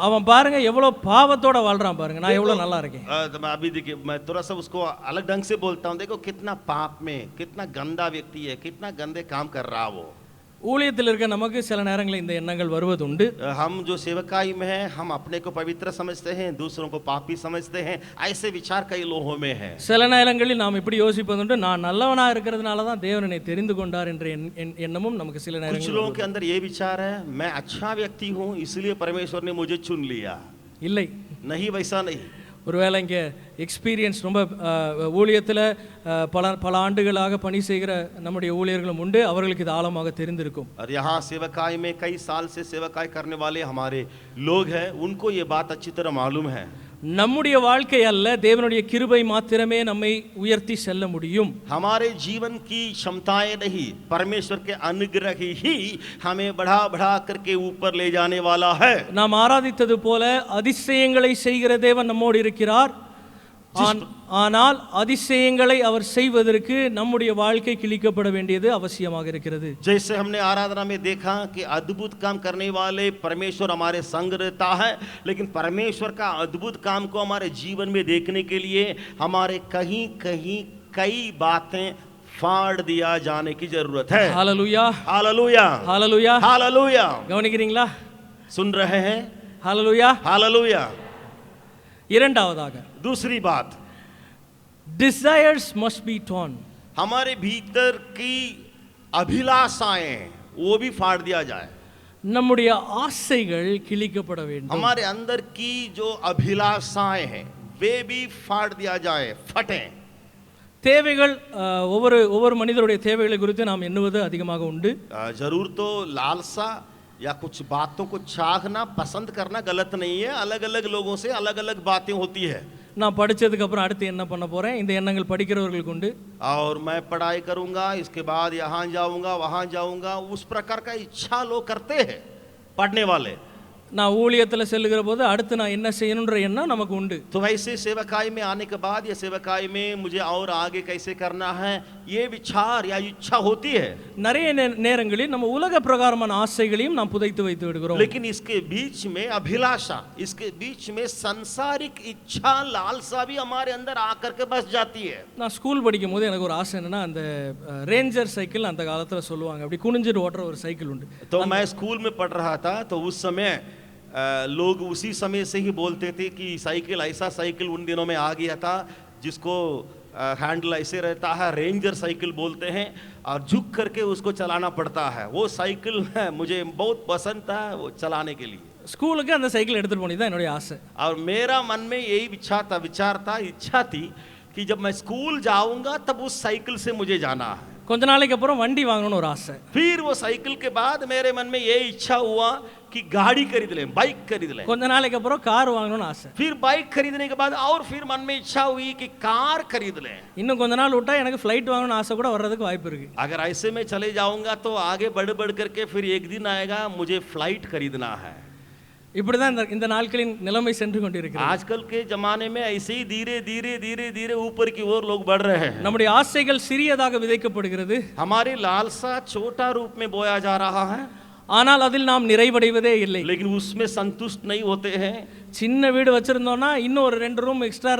அவன் பாருங்க எவ்வளோ பாவத்தோட வாழ்றான் பாருங்க, நான் எவ்வளோ நல்லா இருக்கேன். तो मैं अभी देखिए, मैं थोड़ा सा उसको अलग ढंग से बोलता हूँ, देखो कितना पाप में, कितना गंदा व्यक्ति है, कितना गंदे काम कर रहा वो। ஊழியத்தில் இருக்க நமக்கு சில நேரங்களில் இந்த எண்ணங்கள் வருவதுண்டு. हम जो सेवकाई में हैं, हम अपने को पवित्र समझते हैं, दूसरों को पापी समझते हैं, ऐसे विचार कई लोगों में है। சில நேரங்களில் நாம் இப்படி யோசிப்பதுண்டு, நான் நல்லவனா இருக்கிறதுனால தான் தேவன் என்னை தெரிந்து கொண்டார் என்ற எண்ணமும் நமக்கு சில कुछ நேரங்களில் लोगों के अंदर ये विचार है, मैं अच्छा व्यक्ति हूँ इसलिए परमेश्वर ने मुझे चुन लिया। இல்லை. नहीं, वैसा नहीं। ஒருவேளை இங்கே எக்ஸ்பீரியன்ஸ் ரொம்ப ஊழியத்தில் பல ஆண்டுகளாக பணி செய்கிற நம்முடைய ஊழியர்களும் உண்டு, அவர்களுக்கு இது ஆழமாக தெரிந்திருக்கும். और यहाँ सेवकाई में कई साल से सेवकाई करने वाले हमारे लोग हैं, उनको ये बात अच्छी तरह मालूम है। நம்முடைய வாழ்க்கை அல்ல, தேவனுடைய கிருபை மாத்திரமே நம்மை உயர்த்தி செல்ல முடியும். हमारे जीवन की क्षमताएं नहीं, परमेश्वर के अनुग्रह ही हमें बढ़ा बढ़ा करके ऊपर ले जाने वाला है। நாம் ஆராதித்தது போல அதிசயங்களை செய்கிற தேவன் நம்மோடு இருக்கிறார். ஆனால் அதிசயங்களை அவர் செய்வதற்கு நம்முடைய வாழ்க்கை கிழிக்கப்பட வேண்டியது அவசியமாக இருக்கிறது. जैसे हमने आराधना में देखा कि अद्भुत काम करने वाले परमेश्वर हमारे संग रहता है, लेकिन परमेश्वर का अद्भुत काम को हमारे जीवन में देखने के लिए हमारे कहीं कहीं कई बातें फाड़ दिया जाने की जरूरत है। ஹalleluya, हालेलुया, ஹalleluya, हालेलुया। கவனிக்கிறீங்களா? सुन रहे हैं? ஹalleluya. हालेलुया। இரண்டாவதாக, दूसरी बात, desires must be torn. हमारे भीतर की अभिलाषाएं वो भी फाड़ दिया जाए। நம்முடைய ஆசைகள் கிழிக்கப்பட வேண்டும். हमारे अंदर की जो अभिलाषाएं हैं वे भी फाड़ दिया जाए, फटे। தேவைகள் ஒவ்வொரு மனிதருடைய தேவைகளை குறித்து நாம் எண்ணுவது அதிகமாக உண்டு. जरूर तो लालसा या कुछ बातों को चाहना पसंद करना गलत नहीं है, अलग अलग लोगों से अलग अलग बातें होती है। நான் படிச்சதுக்கு அப்புறம் அடுத்து என்ன பண்ண போறேன், இந்த எண்ணங்கள் படிக்கிறவர்களுக்கு உண்டு. और मैं पढ़ाई करूंगा, इसके बाद यहाँ जाऊंगा वहां जाऊंगा, उस प्रकार का इच्छा लोग करते हैं पढ़ने वाले। நான் ஊழியத்தில் செல்லுகிற போது அடுத்து நான் என்ன செய்யணுன்ற எண்ணம் நமக்கு உண்டு. तो वैसे सेवकाई में आने के बाद या सेवकाई में मुझे और आगे कैसे करना है, ये विचार या इच्छा होती है। நிறைய நேரங்களில் நம்ம உலக பிரகாரமான ஆசைகளையும் நாம் புதைத்து வைத்து விடுகிறோம். लेकिन इसके बीच में अभिलाषा, इसके बीच में सांसारिक इच्छा लालसा भी हमारे अंदर आकर के बस जाती है। நான் ஸ்கூல் படிக்கும் போது எனக்கு ஒரு ஆசை என்னன்னா, அந்த ரேஞ்சர் சைக்கிள் அந்த காலத்தில் சொல்லுவாங்க, அப்படி குனிஞ்சிட்டு ஓட்டுற ஒரு சைக்கிள் உண்டு. तो मैं स्कूल में पढ़ रहा था, तो उस समय लोग उसी समय से ही बोलते थे कि साइकिल, ऐसा साइकिल उन दिनों में आ गया था जिसको हैंडल ऐसे रहता है, रेंजर साइकिल बोलते हैं, और झुक करके उसको चलाना पड़ता है। वो साइकिल मुझे बहुत पसंद था वो चलाने के लिए। ஸ்கூலுக்கு அந்த சைக்கிள் எடுத்துட்டு போனது தான் என்னுடைய ஆசை. और मेरा मन में यही इच्छा थी कि जब मैं स्कूल जाऊंगा तब उस साइकिल से मुझे जाना है। கொஞ்ச நாளைக்கு அப்புறம் வண்டி வாங்கணும்னு ஒரு ஆசை. फिर वो साइकिल के बाद मेरे मन में ये इच्छा हुआ कि गाड़ी खरीद लें, बाइक खरीद लें। கொஞ்ச நாளைக்கு அப்புறம் கார் வாங்கணும்னு ஆசை. फिर बाइक खरीदने के बाद और फिर मन में इच्छा हुई कि कार खरीद लें। இன்னும் கொஞ்ச நாள் விட்டா எனக்கு ஃப்ளைட் வாங்கணும்னு ஆசை கூட வர்றதுக்கு வாய்ப்பு இருக்கு. अगर ऐसे में चले जाऊंगा तो आगे बढ़ करके फिर एक दिन आएगा मुझे फ्लाइट खरीदना है। இப்படிதான் இந்த நாட்களின் நிலைமை சென்று கொண்டிருக்கிறது. आजकल के जमाने में ऐसे ही धीरे धीरे ऊपर की ओर लोग बढ़ रहे हैं। நம்முடைய ஆசைகள் சிறியதாக விதைக்கப்படுகிறது, हमारी लालसा छोटा रूप में बोया जा रहा है, ஆனால் அதில் நாம் நிறைவடைவதே இல்லை. लेकिन उसमें संतुष्ट नहीं होते हैं। சின்ன வீடு வச்சிருந்தோம்னா இன்னும் ஒரு 2 ரூம் எக்ஸ்ட்ரா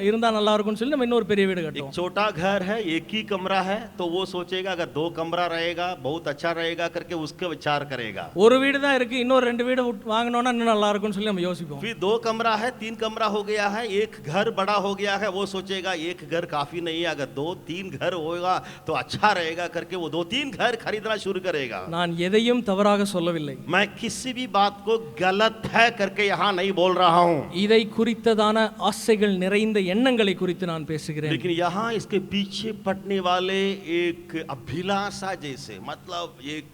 இருந்தா நல்லா இருக்கும்னு சொல்லி நம்ம இன்னொரு பெரிய வீடு एक கட்டுவோம். छोटा घर है, एक ही कमरा है, तो वो सोचेगा अगर 2 कमरा रहेगा बहुत अच्छा रहेगा करके उसके विचार करेगा। ஒரு வீடு தான் இருக்கு, இன்னொரு 2 வீடு வாங்கணும்னா இன்னும் நல்லா இருக்கும்னு சொல்லி நம்ம யோசிப்போம். फिर 2 कमरा है, 3 कमरा हो गया है, एक घर बड़ा हो गया है, वो सोचेगा एक घर काफी नहीं है, अगर 2-3 घर होगा तो अच्छा रहेगा करके वो 2-3 घर खरीदना शुरू करेगा। நான் எதையும் தவறாக சொல்லவில்லை, मैं किसी भी बात को गलत है करके यहाँ नहीं बोल रहा हूँ, இதை குறித்ததான ஆசைகள் நிறைந்த எண்ணங்களை குறித்து நான் பேசுகிறேன். लेकिन यहाँ इसके पीछे पड़ने वाले एक अभिलाषा जैसे, मतलब एक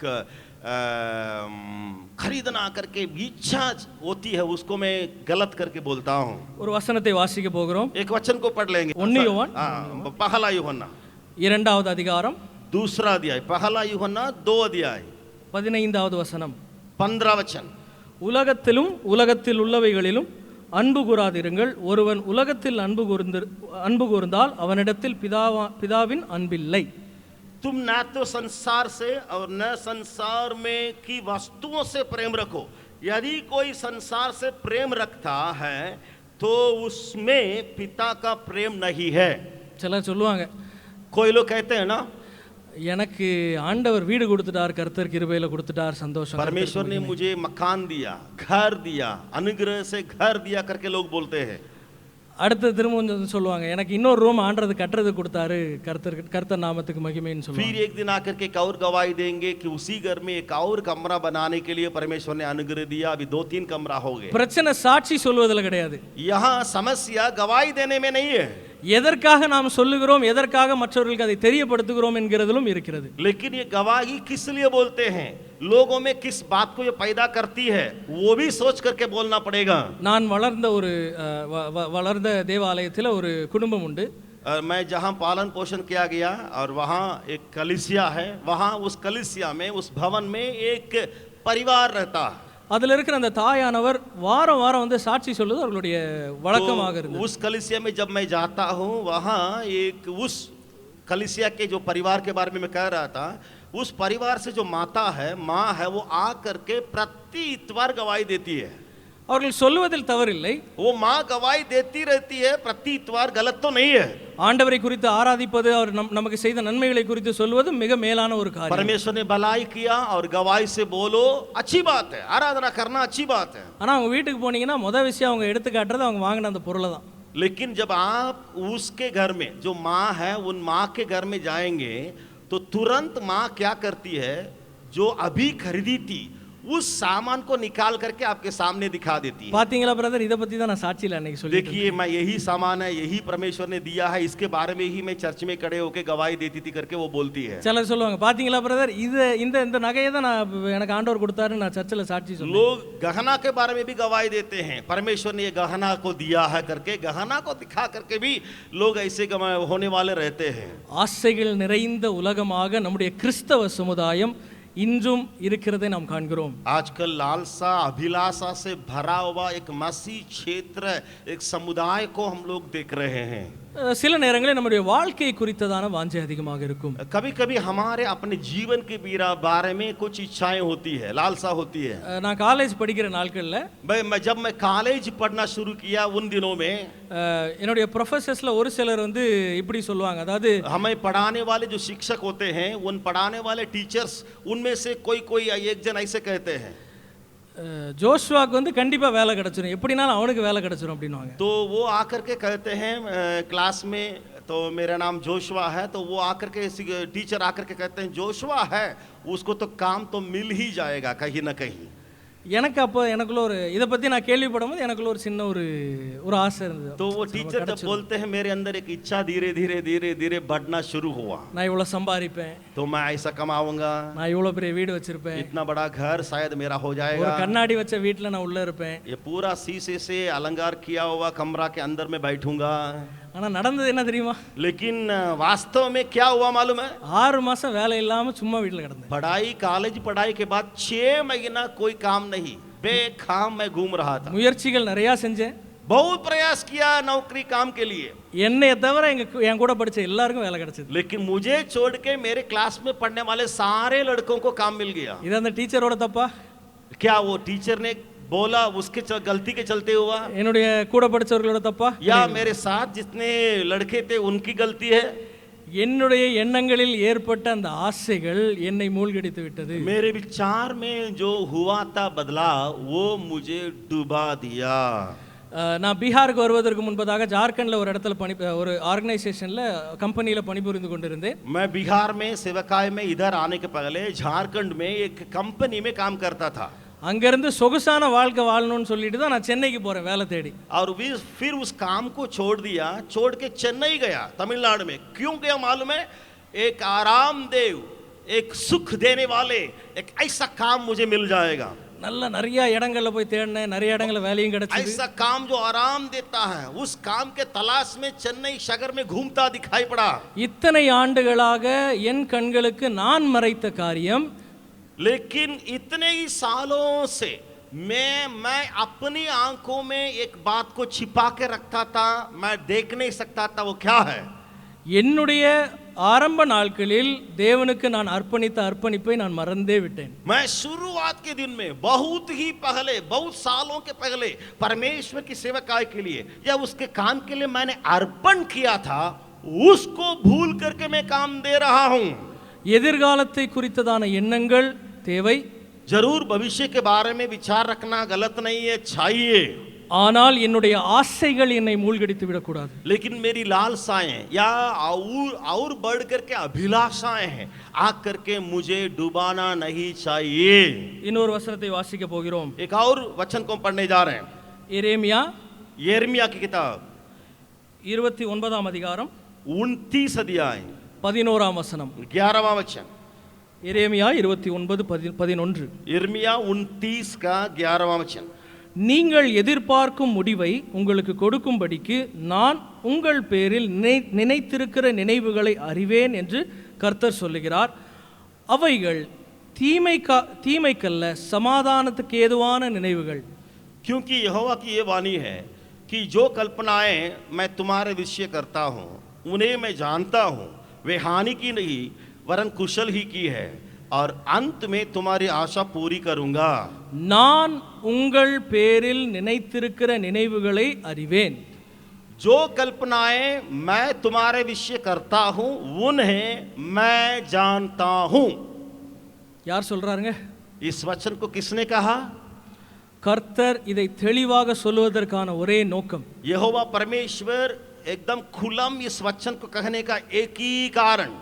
खरीदना करके इच्छा होती है, उसको मैं गलत करके बोलता हूँ। ஒரு வசனத்தை வாசிக்க போகிறோம். एक वचन को पढ़ लेंगे। ஒன்னு யோவான் पहला यूहन्ना 2வது அதிகாரம் दूसरा अध्याय, पहला यूहन्ना 2 अध्याय 15வது வசனம். 15 वचन। உலகத்திலும் உலகத்தில் உள்ளவைகளிலும் அன்பு கூறாதிருங்கள். ஒருவன் உலகத்தில் அன்பு கூர்ந்தால் அவனிடத்தில் பிதாவின் அன்பில்லை. तुम न तो संसार से और न संसार में की वस्तुओं से प्रेम रखो। यदि कोई संसार से प्रेम रखता है तो उसमें पिता का प्रेम नहीं है। சிலர் சொல்லுவாங்க, कोई लोग कहते हैं ना, எனக்கு ஆண்டவர் வீடு கொடுத்துட்டார், கர்த்தர் கிருபையில கொடுத்துட்டார், சந்தோஷம். परमेश्वर ने मुझे मकान दिया, घर दिया, अनुग्रह से घर दिया करके लोग बोलते हैं। அடுத்து திரும்ப சொல்லுவாங்க, எனக்கு இன்னொரு ரூம் ஆண்டறது கட்டுறது கொடுத்தாரு, கர்த்தர் நாமத்துக்கு மகிமைன்னு சொல்லுவாங்க. फिर एक दिन आकर के एक और गवाही देंगे कि उसी घर में एक और कमरा बनाने के लिए परमेश्वर ने अनुग्रह दिया, अभी 2-3 कमरा हो गए। பிரச்சனை சாட்சி சொல்வதில் கிடையாது. यहाँ समस्या गवाही देने में नहीं है, எதற்காக நாம் சொல்லுகிறோம், எதற்காக மற்றவர்களுக்கு அதை தெரியப்படுத்துகிறோம் என்கிறதிலும் இருக்கிறது. लेकिन ये गवाही किस लिए बोलते हैं, लोगों में किस बात को ये पैदा करती है, वो भी सोच करके बोलना पड़ेगा। நான் வளர்ந்த தேவாலயத்தில் ஒரு குடும்பம் உண்டு. मैं जहाँ पालन पोषण किया गया और वहाँ एक कलीसिया है, वहाँ उस कलीसिया में, उस भवन में एक परिवार रहता है। அதில் இருக்கிற அந்த தாயானவர் வாரம் வாரம் வந்து சாட்சி சொல்லுவது அவர்களுடைய வழக்கமாக இருந்தது. उस कलीसिया में जब मैं जाता हूँ, वहाँ एक उस कलीसिया के जो परिवार के बारे में मैं कह रहा था, उस परिवार से जो माता है, माँ है, वो आ करके प्रति इतवार गवाही देती है। அவர்கள் சொல்லுவதில் தவறில்லை, वो माँ गवाही देती रहती है प्रति इतवार, गलत तो नहीं है। ஆண்டவரை குறித்து ஆராதிப்பது, அவர் நமக்கு செய்த நன்மைகளை குறித்து சொல்வது மிக மேலான ஒரு காரியம். परमेश्वर ने भलाई किया और गवाही से बोलो, अच्छी बात है, आराधना करना अच्छी बात है। ஆனா அவங்க வீட்டுக்கு போனீங்கன்னா முதல் விஷயம் அவங்க எடுத்து காட்டுறது அவங்க வாங்கின அந்த பொருளை தான். लेकिन जब आप उसके घर में, जो माँ है, उन माँ के घर में जाएंगे तो तुरंत माँ क्या करती है, जो अभी खरीदी थी उस सामान को निकाल करके आपके सामने दिखा देती है। பாத்தீங்களா பிரதர், இத பத்தி தான் நான் சாட்சியில அன்னைக்கு சொல்லிட்டேன். देखिए, मैं यही सामान है, यही परमेश्वर ने दिया है, इसके बारे में ही मैं चर्च में खड़े होकर गवाही देती थी करके वो बोलती है। சிலர் சொல்லுவாங்க, பாத்தீங்களா பிரதர், இந்த நகையை தான் நான் எனக்கு ஆண்டவர் கொடுத்தாரு, நான் சர்ச்சில் சாட்சி சொல்லுவேன். लोग गहना के बारे में भी गवाही देते हैं, परमेश्वर ने ये गहना को दिया है करके, गहना को दिखा करके भी लोग ऐसे होने वाले रहते हैं। ஆசைகள் நிறைந்த உலகமாக நம்முடைய கிறிஸ்தவ சமுதாயம் இன்றும் இருக்கிறதை நாம் காண்கிறோம். आजकल लालसा अभिलाषा से भरा हुआ एक मसीह क्षेत्र, एक समुदाय को हम लोग देख रहे हैं। சில நேரங்களில் நம்முடைய வாழ்க்கை குறித்ததான வாஞ்சை அதிகமாக இருக்கும். कभी कभी हमारे अपने जीवन के बारे में कुछ इच्छाएं होती है, लालसा होती है। நான் காலேஜ் படிக்கிற நாட்கள்ல, जब मैं कॉलेज पढ़ना शुरू किया उन दिनों में என்னுடைய ப்ரொஃபசர்ஸ்ல ஒரு சிலர் வந்து இப்படி சொல்லுவாங்க, அதாவது हमें पढ़ाने वाले जो शिक्षक होते हैं, उन पढ़ाने वाले टीचर्स, उनमें से कोई एक जन ऐसे कहते हैं, ஜோஷுவாக்கு வந்து கண்டிப்பா வேலை கிடைச்சிரும், எப்படினாலும் அவனுக்கு வேலை கிடைச்சிரும் அப்படின்னுவாங்க. तो वो आकर के कहते हैं क्लास में, तो मेरा नाम जोशुआ है, तो वो आकर के टीचर आकर के कहते हैं जोशुआ है, उसको तो काम तो मिल ही जाएगा कहीं ना कहीं। எனக்கு அப்போ எனக்குள்ள ஒரு இதை பற்றி நான் கேள்விப்படும்போது எனக்குள்ள ஒரு சின்ன ஒரு ஆசை இருந்தது. तो वो टीचर जब बोलते हैं, मेरे अंदर एक इच्छा धीरे धीरे धीरे धीरे बढ़ना शुरू हुआ। நான் இவ்வளோ சம்பாதிப்பேன், तो मैं ऐसा कमाऊंगा, நான் இவ்வளோ பெரிய வீடு வச்சிருப்பேன், इतना बड़ा घर शायद मेरा हो जाएगा, ஒரு கண்ணாடி வச்ச வீட்டில் நான் உள்ள இருப்பேன், ये पूरा शीशे से अलंकार किया हुआ कमरा के अंदर में बैठूंगा। ஆனால் நடந்தது என்ன தெரியுமா? लेकिन वास्तव में क्या हुआ मालूम है? 6 மாசம் வேலை இல்லாம சும்மா வீட்டில் கிடந்தேன். पढ़ाई, कॉलेज पढ़ाई के बाद 6 महीना कोई काम नहीं, बेखाम मैं घूम रहा था। முயற்சிகள் நிறையா செஞ்சேன், बहुत प्रयास किया नौकरी काम के लिए, என்னைய தவிர என் கூட படிச்ச எல்லாருக்கும் வேலை கிடைச்சது. लेकिन मुझे छोड़ के मेरे क्लास में पढ़ने वाले सारे लड़कों को काम मिल गया। இது அந்த டீச்சரோட தப்பா? क्या वो टीचर ने बोला उसके गलती के चलते हुआ, என்னுடைய கூட படிச்சவர்களோட தப்பா, या मेरे साथ जितने लड़के थे उनकी गलती है? என்னுடைய எண்ணங்களில் ஏற்பட்ட அந்த ஆசைகள் என்னை மூழ்கடித்து விட்டது. मेरे विचार में जो हुआ था बदलाव, वो मुझे डुबा दिया। நான் பீகாருக்கு வருவதற்கு முன்பதாக ஜார்க்கண்டில் ஒரு இடத்துல ஒரு ஆர்கனைசேஷனில் கம்பெனியில் பணிபுரிந்து கொண்டிருந்தேன். मैं बिहार में सेवकाई में इधर आने के पहले झारखंड में एक कंपनी में काम करता था। அங்கேருந்து சொகுசான வாழ்க்கை வாழணும்னு சொல்லிட்டு தான் நான் சென்னைக்கு போகிறேன் வேலை தேடி. और फिर उस काम को छोड़ दिया, छोड़ के चेन्नई गया, तमिलनाडु में। क्यों गया मालूम है? एक आरामदेव एक सुख देने वाले एक ऐसा काम मुझे मिल जाएगा, நல்ல நிறைய இடங்கள்ல போய் தேடினேன், நிறைய இடங்கள்ல வேலையும் கிடைச்சது. ऐसा काम जो आराम देता है, उस काम के तलाश में चेन्नई शहर में घूमता दिखाई पड़ा. இத்தனை ஆண்டுகளாக என் கண்களுக்கு நான் மறைத்த காரியம், लेकिन इतने ही सालों से मैं अपनी आंखों में एक बात को छिपा के रखता था, मैं देख नहीं सकता था. वो क्या है? என்னுடைய ஆரம்ப நாட்களில் தேவனுக்கு நான் அர்ப்பணித்த அர்ப்பணிப்பை நான் மறந்தே விட்டேன். मैं शुरुआत के दिन में बहुत ही पहले, बहुत सालों के पहले परमेश्वर की सेवकाई के लिए या उसके काम के लिए मैंने अर्पण किया था, उसको भूल करके मैं काम दे रहा हूं. எதிர்காலத்தை குறித்ததான எண்ணங்கள் தேவை. जरूर भविष्य के बारे में विचार रखना गलत नहीं है, चाहिए. ஆனால் என்னுடைய ஆசைகள் என்னை மூழ்கடித்து விடக்கூடாது. लेकिन मेरी लालसाएं या और बढ़ करके अभिलाषाएं हैं, आ करके मुझे डुबाना नहीं चाहिए. இன்னொரு வசனத்தை வாசிக்க போகிறோம். एक और वचन को पढ़ने जा रहे हैं. எரேமியா यिर्मयाह की किताब 29ஆம் அதிகாரம் 29 अध्याय 11ஆம் வசனம். 11वां वचन. எரேமியா 29:11. यिर्मयाह 29 का 11वां वचन. நீங்கள் எதிர்பார்க்கும் முடிவை உங்களுக்கு கொடுக்கும்படிக்கு நான் உங்கள் பேரில் நினைத்திருக்கிற நினைவுகளை அறிவேன் என்று கர்த்தர் சொல்லுகிறார். அவைகள் தீமைக்கல்ல, சமாதானத்துக்கு ஏதுவான நினைவுகள். क्योंकि यहोवा की ये वाणी है कि जो कल्पनाएं मैं तुम्हारे विषय करता हूँ उन्हें मैं जानता हूँ, वे हानि की नहीं वरन कुशल ही की है, और अंत में तुम्हारी आशा पूरी करूंगा. நான் உங்கள் பேரில் நினைத்திருக்கிற நினைவுகளை அறிவேன். जो कल्पनाएं मैं तुम्हारे विषय करता हूं उन्हें मैं जानता हूं. யார் சொல்றாருங்க? इस वचन को किसने कहा? கர்த்தர் இதை தெளிவாக சொல்வதற்கான ஒரே நோக்கம், यहोवा परमेश्वर एकदम खुलम इस वचन को कहने का एक ही कारण,